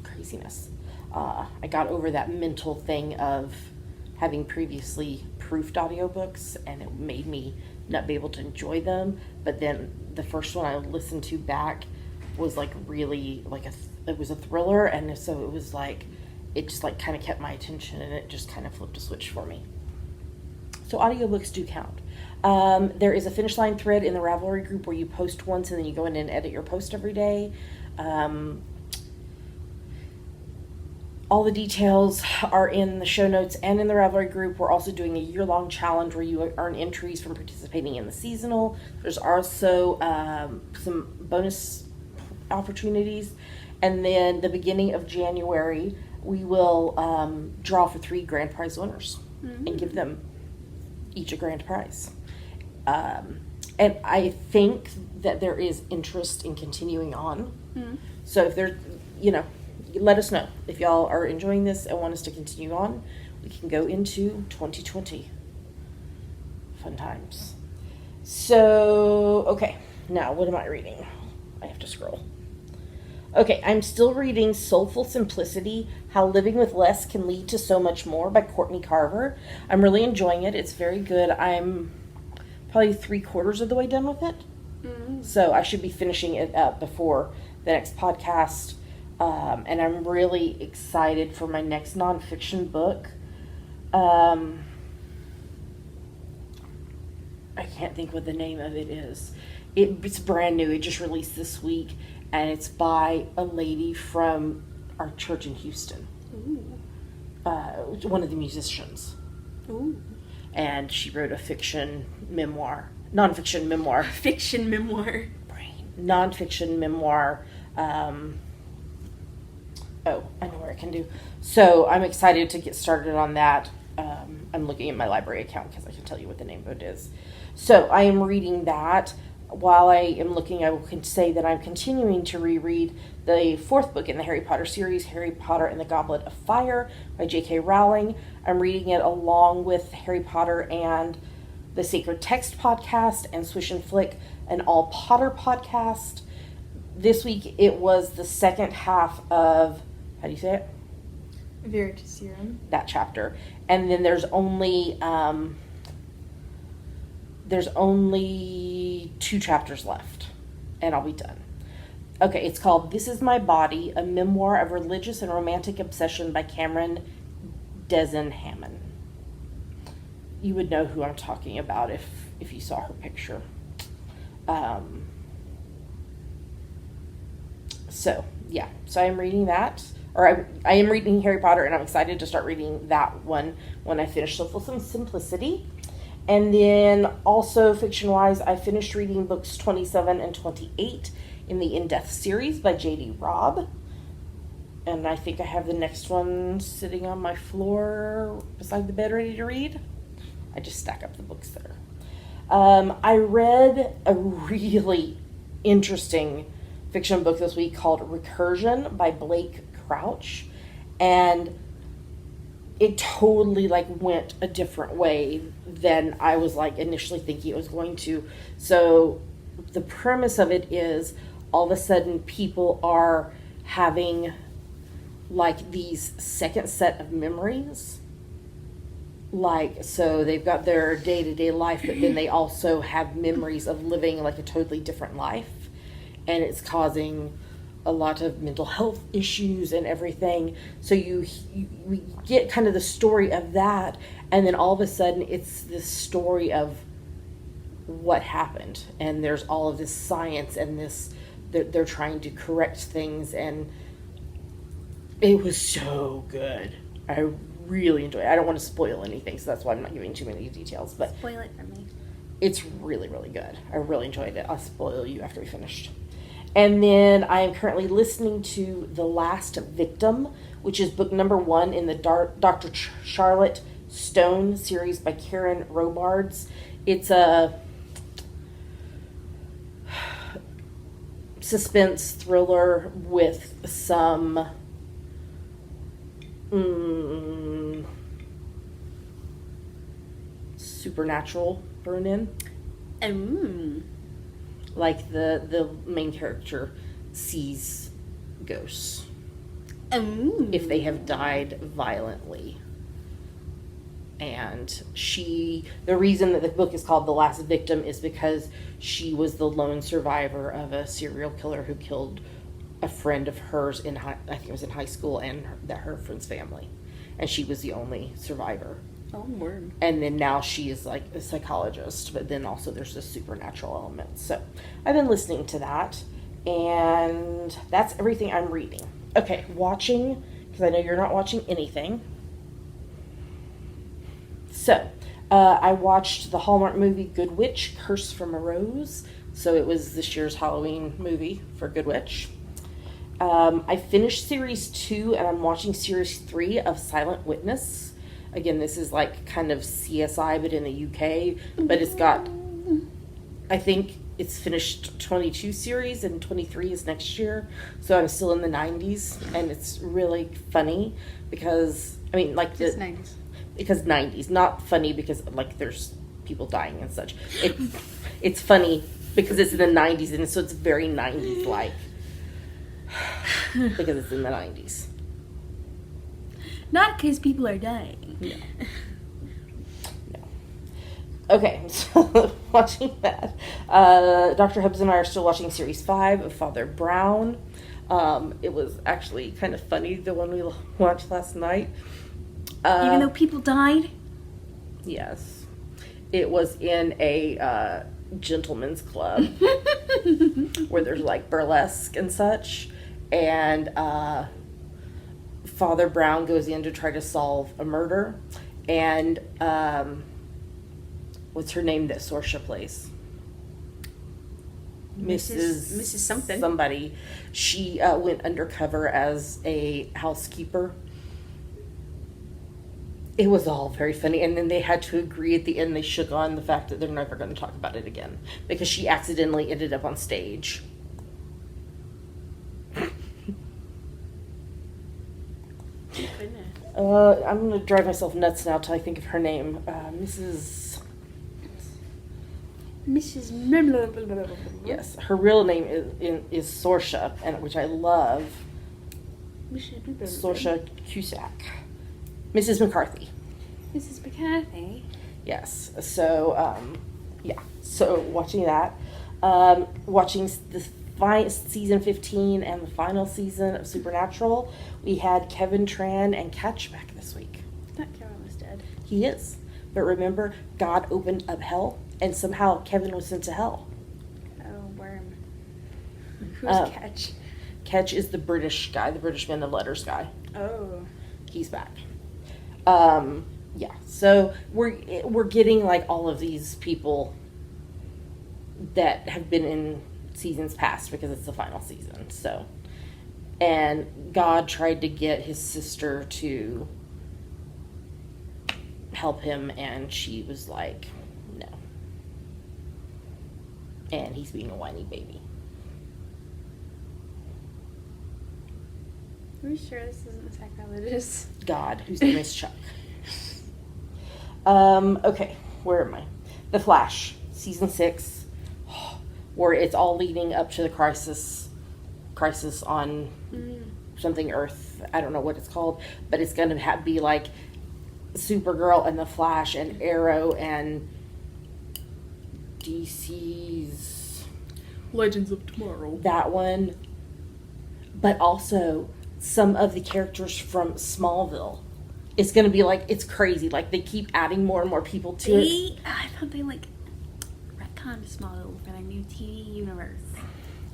Craziness. I got over that mental thing of having previously proofed audiobooks, and it made me not be able to enjoy them. But then the first one I listened to back was like really like it was a thriller, and so it was like it just like kind of kept my attention, and it just kind of flipped a switch for me. So audiobooks do count. There is a finish line thread in the Ravelry group where you post once and then you go in and edit your post every day. All the details are in the show notes and in the Ravelry group. We're also doing a year-long challenge where you earn entries from participating in the seasonal. There's also some bonus opportunities. And then the beginning of January, we will draw for 3 grand prize winners and give them each a grand prize. And I think that there is interest in continuing on. So if there, let us know if y'all are enjoying this and want us to continue on. We can go into 2020. Fun times. So, okay, now what am I reading? I have to scroll. Okay, I'm still reading Soulful Simplicity, How Living with Less Can Lead to So Much More by Courtney Carver. I'm really enjoying it. It's very good. I'm probably 3/4 of the way done with it. Mm-hmm. So I should be finishing it up before the next podcast. And I'm really excited for my next nonfiction book. I can't think what the name of it is. It's brand new. It just released this week. And it's by a lady from our church in Houston. Ooh. One of the musicians. Ooh. And she wrote a nonfiction memoir. Fiction memoir. Nonfiction memoir. I know where I can do. So I'm excited to get started on that. I'm looking at my library account because I can tell you what the name of it is. So I am reading that. While I am looking, I will say that I'm continuing to reread the 4th book in the Harry Potter series, Harry Potter and the Goblet of Fire by J.K. Rowling. I'm reading it along with Harry Potter and the Sacred Text podcast and Swish and Flick, an All Potter podcast. This week it was the second half of, how do you say it? Veritaserum. That chapter. And then there's only 2 chapters left, and I'll be done. Okay, it's called This Is My Body, a memoir of religious and romantic obsession by Cameron Dezen-Hammond. You would know who I'm talking about if you saw her picture. So I'm reading that. Or I am reading Harry Potter, and I'm excited to start reading that one when I finish Soulful Simplicity. And then also fiction-wise, I finished reading books 27 and 28 in the In Death series by J.D. Robb. And I think I have the next one sitting on my floor beside the bed ready to read. I just stack up the books there. I read a really interesting fiction book this week called Recursion by Blake Crouch. And it totally went a different way than I was initially thinking it was going to. So the premise of it is all of a sudden people are having these second set of memories. So they've got their day-to-day life, but then they also have memories of living a totally different life. And it's causing a lot of mental health issues and everything. So we get kind of the story of that, and then all of a sudden it's this story of what happened, and there's all of this science and this they're trying to correct things, and it was so good. I really enjoyed it. I don't want to spoil anything, so that's why I'm not giving too many details, but Spoil it for me. it's really, really good. I really enjoyed it. I'll spoil you after we finished. And then I am currently listening to The Last Victim, which is book number 1 in the Dr. Charlotte Stone series by Karen Robards. It's a suspense thriller with some supernatural thrown in. The main character sees ghosts if they have died violently. And the reason that the book is called The Last Victim is because she was the lone survivor of a serial killer who killed a friend of hers I think it was in high school, and her friend's family. And she was the only survivor. Oh, word. And then now she is a psychologist, but then also there's this supernatural element. So I've been listening to that, and that's everything I'm reading. Okay, watching, because I know you're not watching anything. So I watched the Hallmark movie Good Witch, Curse from a Rose. So it was this year's Halloween movie for Good Witch. I finished series 2, and I'm watching series 3 of Silent Witness. Again, this is kind of CSI, but in the UK. But it's got, I think it's finished 22 series and 23 is next year. So I'm still in the 90s, and it's really funny because, I mean, like, It's 90s. Because 90s, not funny because, like, there's people dying and such. It's funny because it's in the 90s, and so it's very 90s-like. Because it's in the 90s. Not because people are dying. No. Okay, so watching that. Dr. Hubbs and I are still watching Series 5 of Father Brown. It was actually kind of funny, the one we watched last night. Even though people died? Yes. It was in a gentleman's club where there's like burlesque and such. And Father Brown goes in to try to solve a murder. And what's her name that Saoirse plays? Mrs. something. Somebody. She went undercover as a housekeeper. It was all very funny, and then they had to agree at the end. They shook on the fact that they're never going to talk about it again because she accidentally ended up on stage. I'm going to drive myself nuts now till I think of her name. Mrs. Yes, her real name is Saoirse, and which I love. Saoirse Cusack. Mrs. McCarthy. Mrs. McCarthy. Yes. So, yeah. So watching that, watching the season 15 and the final season of Supernatural, we had Kevin Tran and Catch back this week. I thought Kevin was dead. He is, but remember, God opened up hell, and somehow Kevin was sent to hell. Oh, worm. Who's Catch? Catch is the British guy, the British Man of Letters guy. Oh. He's back. Yeah, so we're getting like all of these people that have been in seasons past because it's the final season. So, and God tried to get his sister to help him, and she was like, no. And he's being a whiny baby. Are we sure this isn't sacrilegious? God, whose name is Chuck. Okay, where am I? The Flash, season 6, where it's all leading up to the crisis on something Earth. I don't know what it's called, but it's going to be like Supergirl and the Flash and Arrow and DC's Legends of Tomorrow. That one, but also some of the characters from Smallville. It's going to be like, it's crazy. Like, they keep adding more and more people to it. I thought they, like, retconned Smallville for their new TV universe.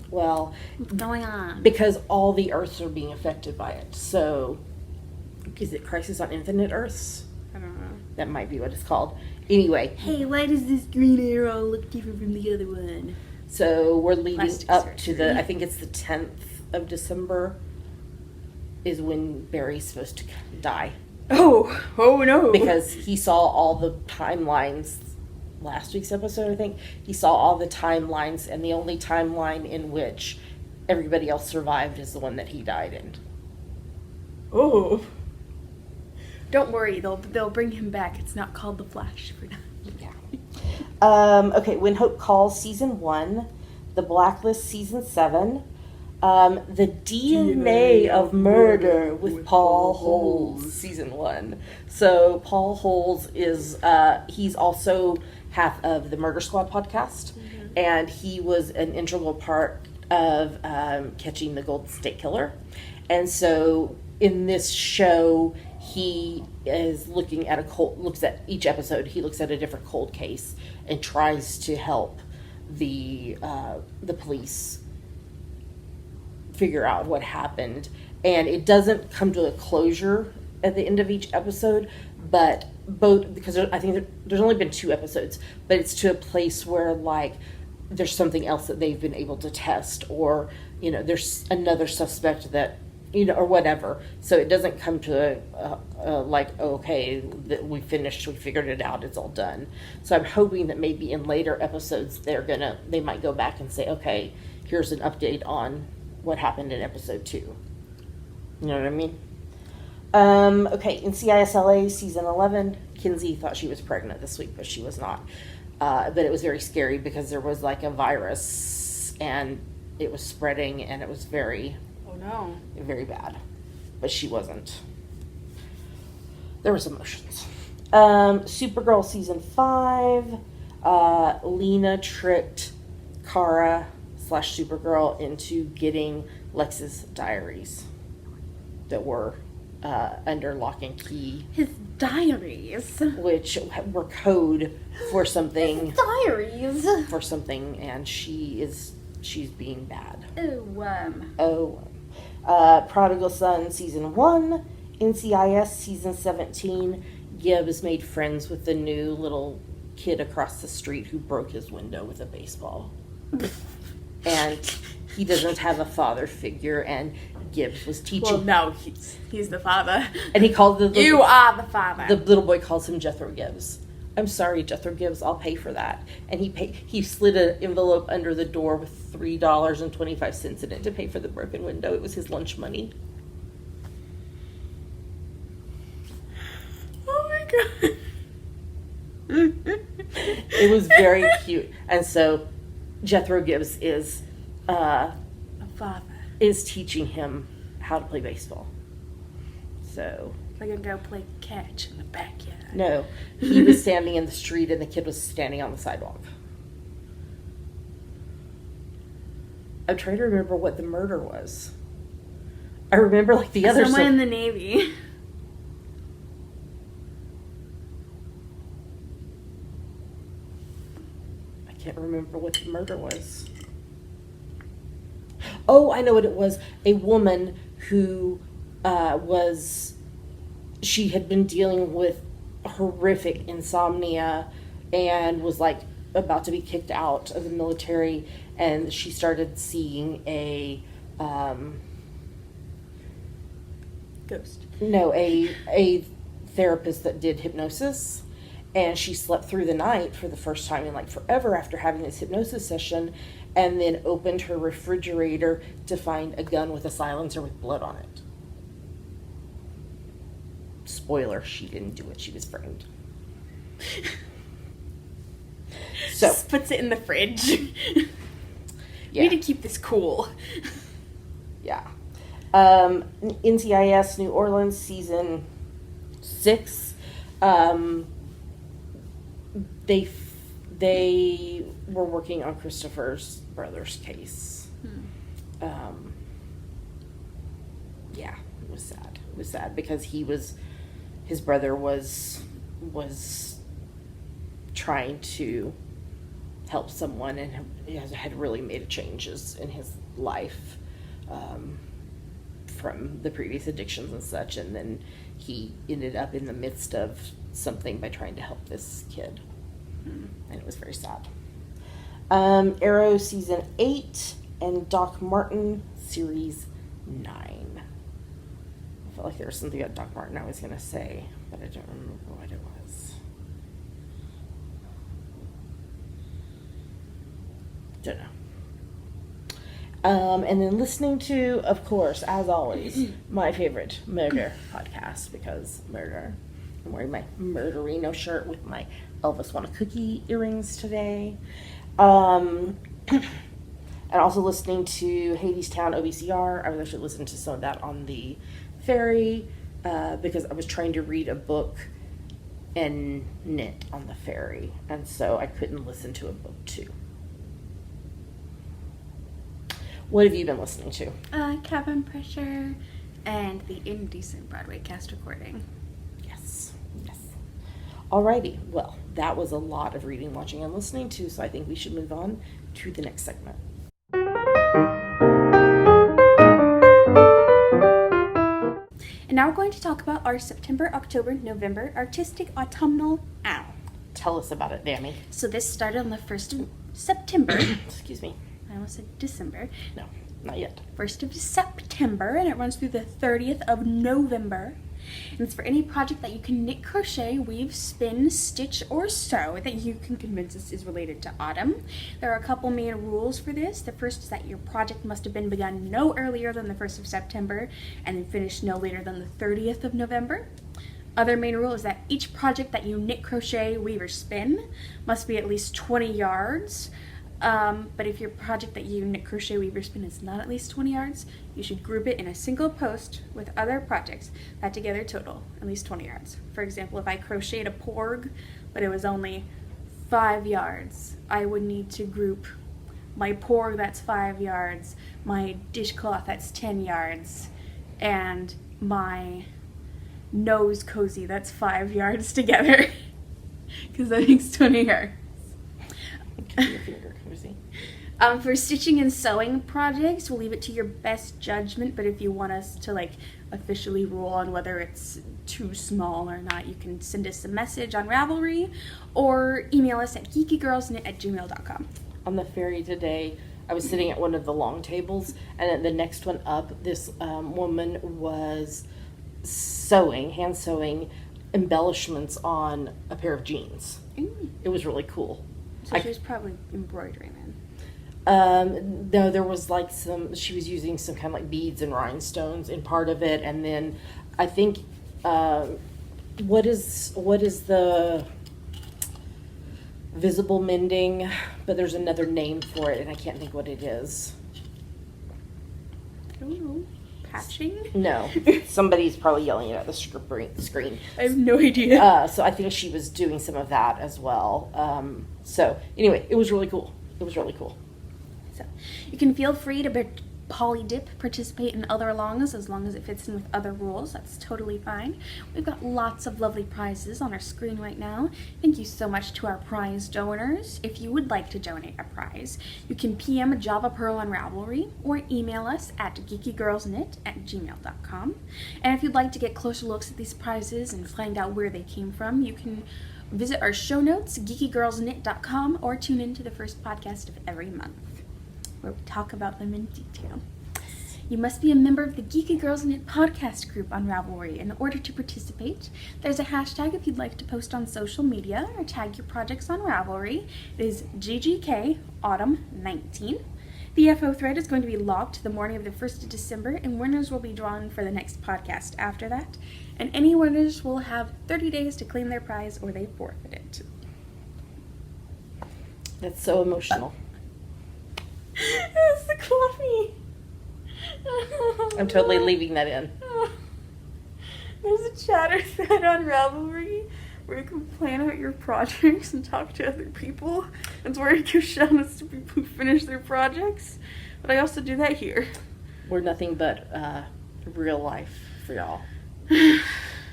Well, What's going on? because all the Earths are being affected by it. So, is it Crisis on Infinite Earths? I don't know. That might be what it's called. Anyway. Hey, why does this green arrow look different from the other one? So, we're leading Plastic up to surgery. I think it's the 10th of December is when Barry's supposed to die. Oh no. Because he saw all the timelines last week's episode, I think. He saw all the timelines, and the only timeline in which everybody else survived is the one that he died in. Oh. Don't worry, they'll bring him back. It's not called The Flash for now. Yeah. Okay, When Hope Calls, season 1. The Blacklist, season 7. The DNA of Murder with Paul Holes, season 1. So Paul Holes is, he's also half of the Murder Squad podcast, and he was an integral part of catching the Golden State Killer. And so in this show, he is looking at looks at each episode, he looks at a different cold case and tries to help the police figure out what happened. And it doesn't come to a closure at the end of each episode, but because I think there's only been 2 episodes, but it's to a place where like there's something else that they've been able to test, or there's another suspect that or whatever. So it doesn't come to like, okay, that we finished, we figured it out, it's all done. So I'm hoping that maybe in later episodes they might go back and say, okay, here's an update on what happened in episode 2. You know what I mean? Okay, in CISLA season 11, Kinsey thought she was pregnant this week, but she was not. But it was very scary because there was like a virus and it was spreading and it was very, Oh no. very bad. But she wasn't. There was emotions. Supergirl season 5, Lena tricked Kara / Supergirl into getting Lex's diaries that were under lock and key. His diaries. Which were code for something. His diaries. For something, and she's being bad. Prodigal Son season 1, NCIS season 17. Gibbs made friends with the new little kid across the street who broke his window with a baseball. And he doesn't have a father figure, and Gibbs was teaching. Well, no, he's the father. And he called You are the father. The little boy calls him Jethro Gibbs. I'm sorry, Jethro Gibbs, I'll pay for that. And he slid an envelope under the door with $3.25 in it to pay for the broken window. It was his lunch money. Oh my god. It was very cute. And so Jethro Gibbs is a father. Is teaching him how to play baseball. So They're gonna go play catch in the backyard. no, he was standing in the street and the kid was standing on the sidewalk. I'm trying to remember what the murder was. I remember like the other. Someone in the Navy. I can't remember what the murder was. Oh, I know what it was. A woman who she had been dealing with horrific insomnia and was like about to be kicked out of the military, and she started seeing a Ghost. No, a therapist that did hypnosis, and she slept through the night for the first time in like forever after having this hypnosis session, and then opened her refrigerator to find a gun with a silencer with blood on it. Spoiler, she didn't do it, she was framed. So Just puts it in the fridge. Yeah. We need to keep this cool. Yeah. NCIS New Orleans season 6. They were working on Christopher's brother's case. Yeah, it was sad. It was sad because his brother was trying to help someone and had really made changes in his life from the previous addictions and such, and then he ended up in the midst of something by trying to help this kid. And it was very sad. Arrow season 8 and Doc Martin series 9. I felt like there was something about Doc Martin I was going to say, but I don't remember what it was. Don't know. And then listening to, of course, as always, my favorite murder podcast, because murder. I'm wearing my Murderino shirt with my Elvis Want a Cookie earrings today. And also listening to Hadestown OBCR. I was actually listening to some of that on the ferry because I was trying to read a book and knit on the ferry. And so I couldn't listen to a book too. What have you been listening to? Cabin Pressure and the Indecent Broadway cast recording. Yes. Alrighty, well, that was a lot of reading, watching, and listening to, so I think we should move on to the next segment. And now we're going to talk about our September, October, November artistic autumnal owl. Tell us about it, Dammy. So this started on the 1st of September. Excuse me. I almost said December. No. Not yet. 1st of September, and it runs through the 30th of November. And it's for any project that you can knit, crochet, weave, spin, stitch, or sew that you can convince us is related to autumn. There are a couple main rules for this. The first is that your project must have been begun no earlier than the 1st of September and then finished no later than the 30th of November. Other main rule is that each project that you knit, crochet, weave, or spin must be at least 20 yards. But if your project that you knit, crochet, weave, or spin is not at least 20 yards, you should group it in a single post with other projects that together total at least 20 yards. For example, if I crocheted a porg, but it was only 5 yards, I would need to group my porg that's 5 yards, my dishcloth that's 10 yards, and my nose cozy that's 5 yards together, because that makes 20 yards. Your finger cozy. For stitching and sewing projects, we'll leave it to your best judgment, but if you want us to like officially rule on whether it's too small or not, you can send us a message on Ravelry or email us at geekygirlsknit@gmail.com. On the ferry today, I was sitting at one of the long tables, and at the next one up, this woman was hand sewing embellishments on a pair of jeans. It was really cool. So she was probably embroidering then. No, there was like she was using some kind of like beads and rhinestones in part of it, and then I think, what is the visible mending, but there's another name for it, and I can't think what it is. I don't know. Patching? No. Somebody's probably yelling it at the screen. I have no idea. So I think she was doing some of that as well. So anyway, it was really cool. So you can feel free to poly dip, participate in other alongs as long as it fits in with other rules. That's totally fine. We've got lots of lovely prizes on our screen right now. Thank you so much to our prize donors. If you would like to donate a prize, you can PM Java Pearl on Ravelry or email us at geekygirlsknit@gmail.com. And if you'd like to get closer looks at these prizes and find out where they came from, you can visit our show notes, geekygirlsknit.com, or tune in to the first podcast of every month, where we talk about them in detail. You must be a member of the Geeky Girls Knit podcast group on Ravelry in order to participate. There's a hashtag if you'd like to post on social media or tag your projects on Ravelry. It is GGK Autumn 19. The FO thread is going to be logged to the morning of the 1st of December, and winners will be drawn for the next podcast after that. And any winners will have 30 days to claim their prize or they forfeit it. That's so emotional. It's the coffee. I'm totally leaving that in. There's a chatter thread on Ravelry where you can plan out your projects and talk to other people. It's where you give shout-outs to people who finish their projects. But I also do that here. We're nothing but real life for y'all.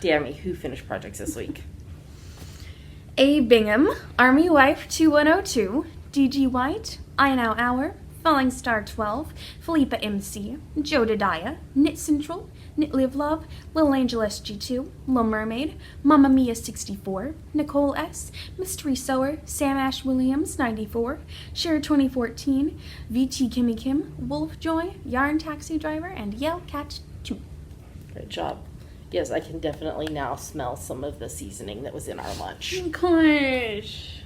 Dammy, who finished projects this week? A. Bingham, Army Wife 2102, DG White, I Now Hour, Falling Star 12, Philippa MC, Joe Dadiah, Knit Central, Knit Live Love, Little Angel SG2, Little Mermaid, Mamma Mia 64, Nicole S, Mystery Sewer, Sam Ash Williams 94, Cher 2014, VT Kimmy Kim, Wolf Joy, Yarn Taxi Driver, and Yell Cat 2. Great job. Yes, I can definitely now smell some of the seasoning that was in our lunch. Gosh.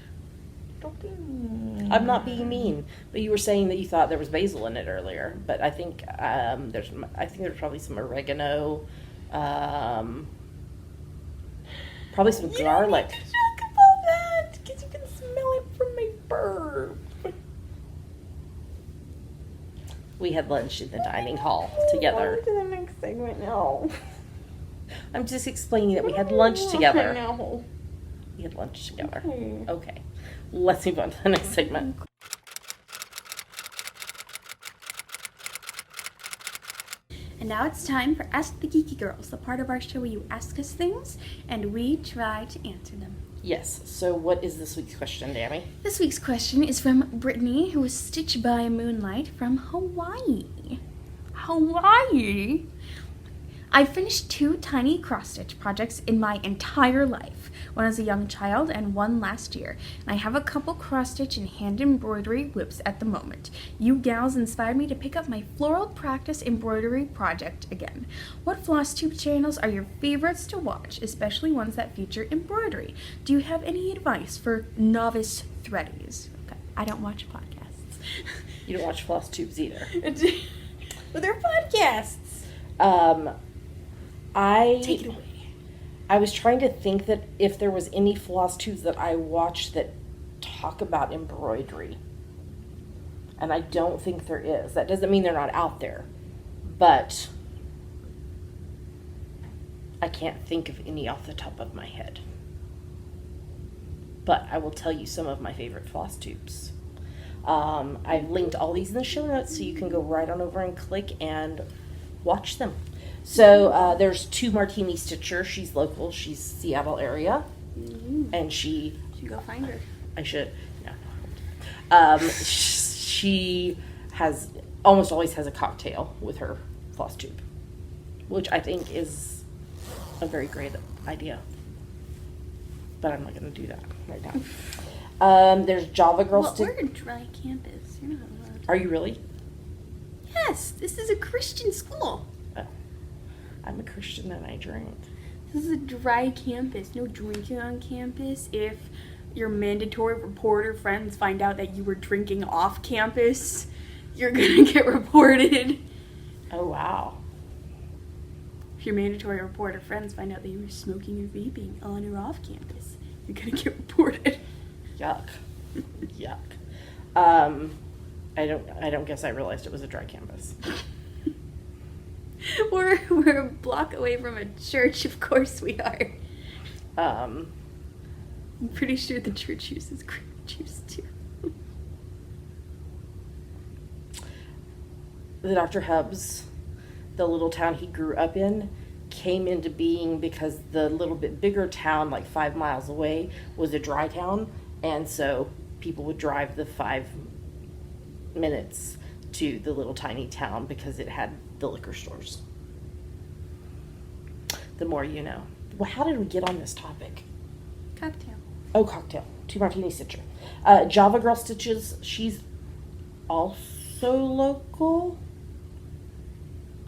Don't be mean. I'm not being mean, but you were saying that you thought there was basil in it earlier. But I think there's probably some oregano, probably some garlic. You don't need to talk about that because you can smell it from my burp. We had lunch in the dining hall together. On to the next segment now. I'm just explaining that we had lunch together. I know. We had lunch together. Okay. Okay. Let's move on to the next segment. And now it's time for Ask the Geeky Girls, the part of our show where you ask us things and we try to answer them. Yes. So what is this week's question, Dammy? This week's question is from Brittany, who was stitched by moonlight from Hawaii. Hawaii? I finished 2 tiny cross-stitch projects in my entire life. One as a young child and one last year. And I have a couple cross-stitch and hand embroidery whips at the moment. You gals inspired me to pick up my floral practice embroidery project again. What FlossTube channels are your favorites to watch, especially ones that feature embroidery? Do you have any advice for novice threadies? Okay, I don't watch podcasts. You don't watch FlossTubes either. Well, they're podcasts. Take it away. I was trying to think that if there was any FlossTubes that I watched that talk about embroidery. And I don't think there is. That doesn't mean they're not out there. But I can't think of any off the top of my head. But I will tell you some of my favorite FlossTubes. I've linked all these in the show notes so you can go right on over and click and watch them. So there's 2 Martini Stitcher. She's local. She's Seattle area. Mm-hmm. And she... You should go find her. I should. No. She has almost always has a cocktail with her FlossTube, which I think is a very great idea. But I'm not going to do that right now. There's Java Girl Well, we're a dry campus. You're not allowed to. Are you really? Yes, this is a Christian school. Oh. I'm a Christian and I drink. This is a dry campus. No drinking on campus. If your mandatory reporter friends find out that you were drinking off campus, you're gonna get reported. Oh, wow. If your mandatory reporter friends find out that you were smoking or vaping on or off campus, you're gonna get reported. Yuck. Yuck. I don't guess I realized it was a dry campus. We're a block away from a church, of course we are. I'm pretty sure the church uses grape juice too. The Dr. Hubs, the little town he grew up in, came into being because the little bit bigger town, like 5 miles away, was a dry town, and so people would drive the 5 minutes to the little tiny town because it had the liquor stores. The more you know. Well, how did we get on this topic? Cocktail. Oh, cocktail. 2 Martini Stitcher. Java Girl Stitches. She's also local,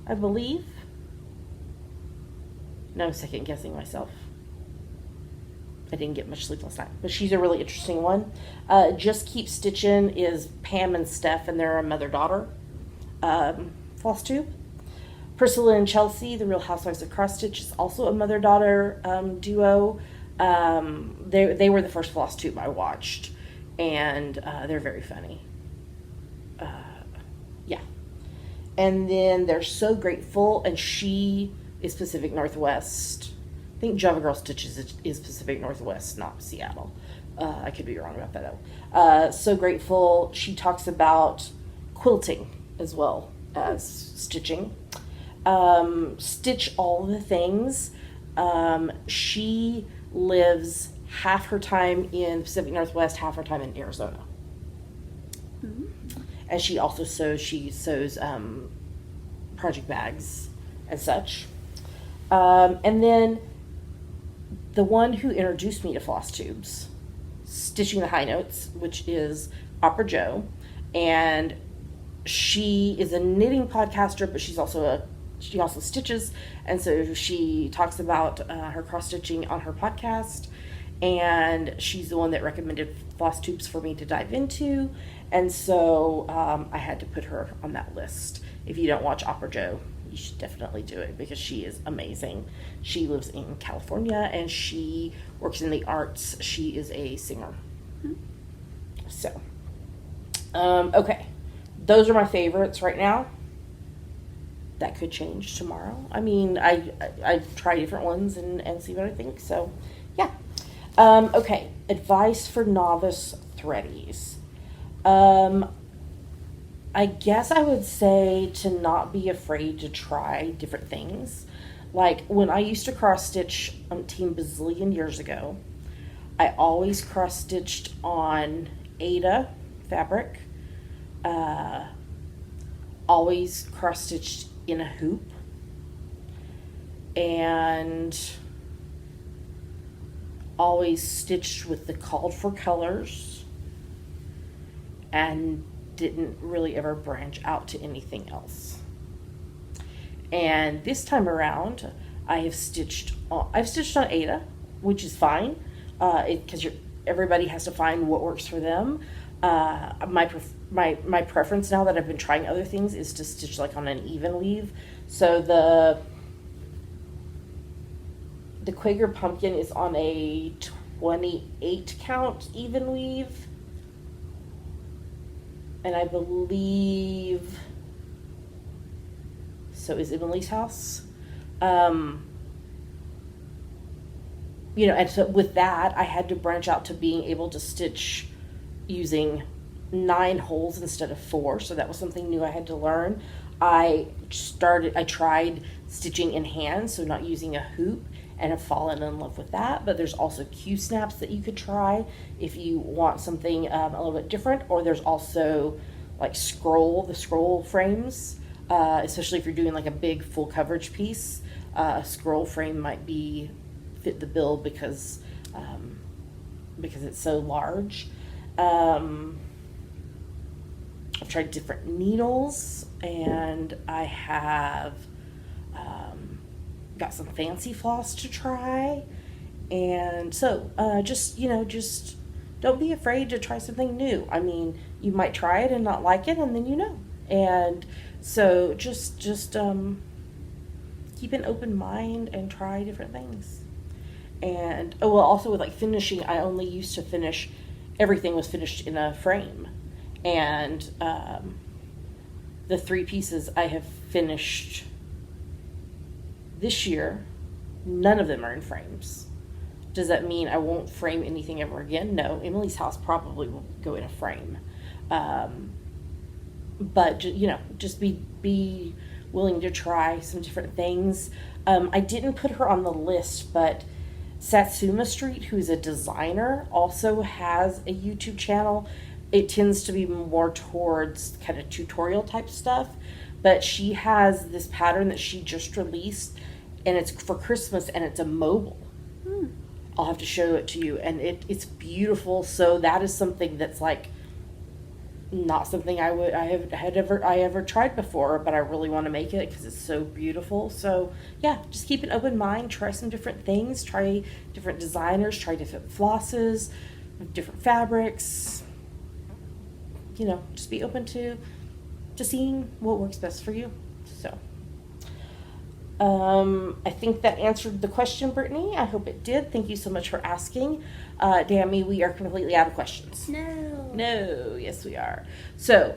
I believe. No, I'm second guessing myself. I didn't get much sleep last night, but she's a really interesting one. Just Keep Stitching is Pam and Steph, and they're a mother-daughter FlossTube. Priscilla and Chelsea, the Real Housewives of Cross Stitch, is also a mother-daughter duo. They were the first FlossTube I watched, and they're very funny. Yeah. And then they're So Grateful, and she is Pacific Northwest. I think Java Girl Stitches is Pacific Northwest, not Seattle. I could be wrong about that though. So Grateful, she talks about quilting as well as stitching. Stitch All the Things. She lives half her time in Pacific Northwest, half her time in Arizona. Mm-hmm. And she also sews. She sews project bags and such. And then the one who introduced me to FlossTubes, Stitching the High Notes, which is Opera Joe, and she is a knitting podcaster, but she also stitches, and so she talks about her cross stitching on her podcast, and she's the one that recommended FlossTubes for me to dive into, and so I had to put her on that list. If you don't watch Opera Joe, you should definitely do it because she is amazing. She lives in California and she works in the arts. She is a singer. Mm-hmm. So, okay. Those are my favorites right now. That could change tomorrow. I mean, I try different ones and see what I think. So, yeah. Okay. Advice for novice threadies. I guess I would say to not be afraid to try different things. Like when I used to cross stitch umpteen bazillion years ago, I always cross stitched on Aida fabric. Always cross stitched in a hoop. and always stitched with the called for colors and didn't really ever branch out to anything else. And this time around, I've stitched on Ada, which is fine, because everybody has to find what works for them. My preference now that I've been trying other things is to stitch like on an even weave. So the Quaker Pumpkin is on a 28 count even weave, and I believe so is Emily's house. And so with that, I had to branch out to being able to stitch using 9 holes instead of 4. So that was something new I had to learn. I tried stitching in hand, so not using a hoop, and have fallen in love with that. But there's also Q-snaps that you could try if you want something a little bit different. Or there's also like the scroll frames, especially if you're doing like a big full coverage piece. A scroll frame might fit the bill because it's so large. I've tried different needles, and I have got some fancy floss to try. And so just don't be afraid to try something new. I mean, you might try it and not like it, and then and so just keep an open mind and try different things. And also with like finishing, I only used to finish, everything was finished in a frame, and the 3 pieces I have finished this year, none of them are in frames. Does that mean I won't frame anything ever again? No. Emily's house probably will go in a frame, but just be willing to try some different things. I didn't put her on the list, but Satsuma Street, who's a designer, also has a YouTube channel. It tends to be more towards kind of tutorial type stuff, but she has this pattern that she just released, and it's for Christmas, and it's a mobile. I'll have to show it to you, and it's beautiful. So that is something that's like not something I ever tried before, but I really want to make it because it's so beautiful. So yeah, just keep an open mind, try some different things, try different designers, try different flosses, different fabrics. Just be open to seeing what works best for you. So I think that answered the question, Brittany. I hope it did. Thank you so much for asking. Dammy, we are completely out of questions. No, yes we are. So,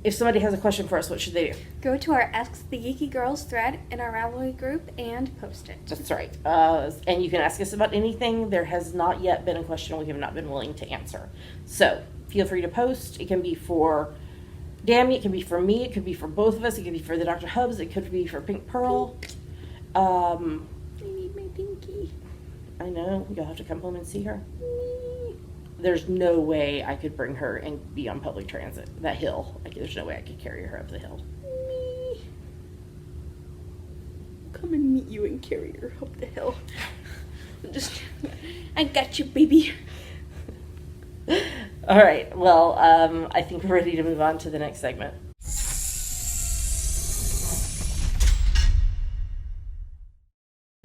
if somebody has a question for us, what should they do? Go to our Ask the Geeky Girls thread in our Ravelry group and post it. That's right. And you can ask us about anything. There has not yet been a question we have not been willing to answer. So, feel free to post. It can be for Dammy, it can be for me, it could be for both of us, it could be for the Dr. Hubs, it could be for Pink Pearl. I need my pinky. I know, you'll have to come home and see her. There's no way I could bring her and be on public transit. That hill, there's no way I could carry her up the hill. Come and meet you and carry her up the hill. I got you, baby. All right, well, I think we're ready to move on to the next segment.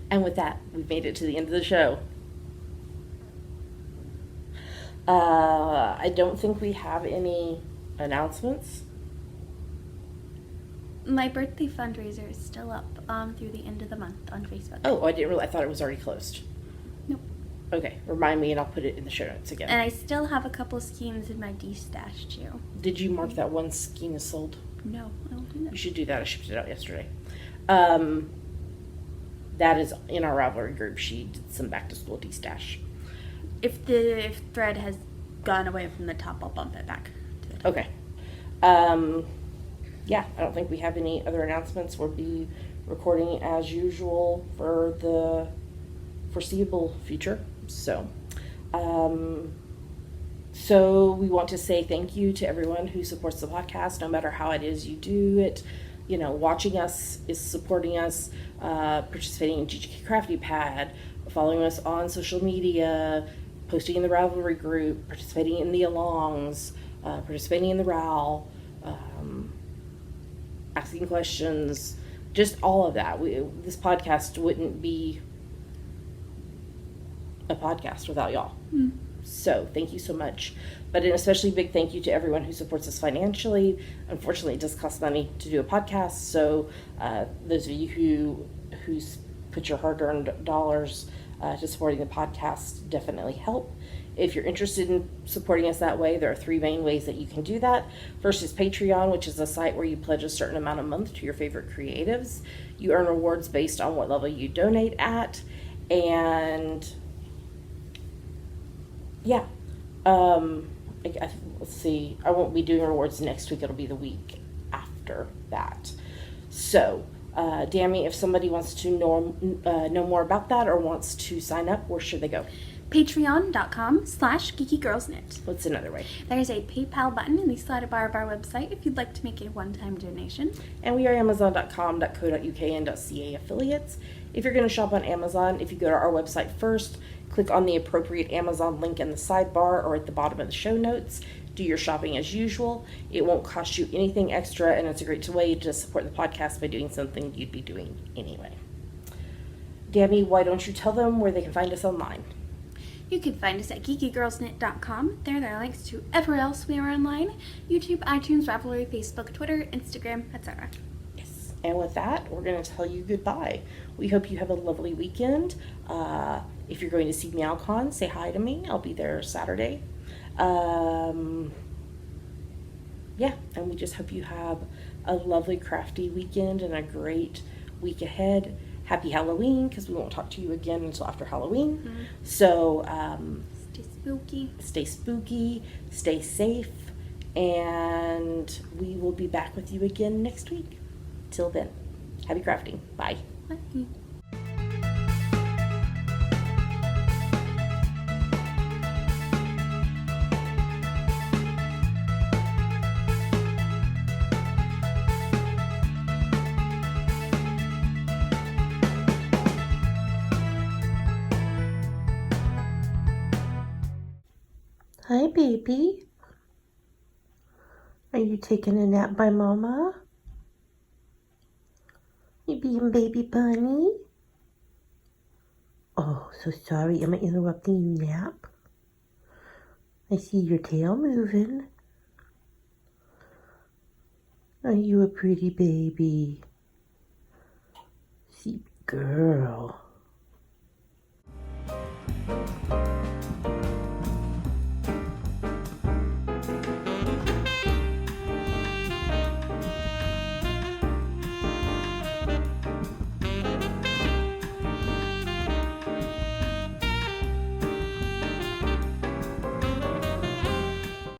And with that, we've made it to the end of the show. I don't think we have any announcements. My birthday fundraiser is still up through the end of the month on Facebook. Oh, I didn't realize. I thought it was already closed. Nope. Okay, remind me and I'll put it in the show notes again. And I still have a couple skeins in my D-stash too. Did you mark that one skein as sold? No, I don't do that. You should do that. I shipped it out yesterday. That is in our Ravelry group. She did some back to school D-stash. If the thread has gone away from the top, I'll bump it back to the top. Okay. Yeah, I don't think we have any other announcements. We'll be recording as usual for the foreseeable future. So we want to say thank you to everyone who supports the podcast, no matter how it is you do it. watching us is supporting us, participating in Geeky Crafty Pad, following us on social media, posting in the Ravelry group, participating in the alongs, participating in the RAL, asking questions, just all of that. This podcast wouldn't be a podcast without y'all. So thank you so much. But an especially big thank you to everyone who supports us financially. Unfortunately, it does cost money to do a podcast. So those of you who put your hard-earned dollars to supporting the podcast definitely help. If you're interested in supporting us that way, there are 3 main ways that you can do that. First is Patreon, which is a site where you pledge a certain amount a month to your favorite creatives. You earn rewards based on what level you donate at. And yeah, let's see, I won't be doing rewards next week. It'll be the week after that. So, Dammy, if somebody wants to know more about that or wants to sign up, where should they go? Patreon.com/geekygirlsknit. What's another way? There's a PayPal button in the slider bar of our website if you'd like to make a one-time donation. And we are Amazon.com, .co.uk, and .ca affiliates. If you're going to shop on Amazon, if you go to our website first, click on the appropriate Amazon link in the sidebar or at the bottom of the show notes. Do your shopping as usual. It won't cost you anything extra, and it's a great way to support the podcast by doing something you'd be doing anyway. Dammy, why don't you tell them where they can find us online? You can find us at geekygirlsknit.com. There are links to everywhere else we are online: YouTube, iTunes, Ravelry, Facebook, Twitter, Instagram, etc. Yes. And with that, we're going to tell you goodbye. We hope you have a lovely weekend. If you're going to see MeowCon, say hi to me. I'll be there Saturday. Yeah, and we just hope you have a lovely crafty weekend and a great week ahead. Happy Halloween, because we won't talk to you again until after Halloween. So Stay spooky. Stay spooky, stay safe, and we will be back with you again next week. Till then, happy crafting. Bye. Bye. Hi, baby. Are you taking a nap by Mama? You being baby bunny? Oh, so sorry. Am I interrupting you nap? I see your tail moving. Are you a pretty baby? See, girl.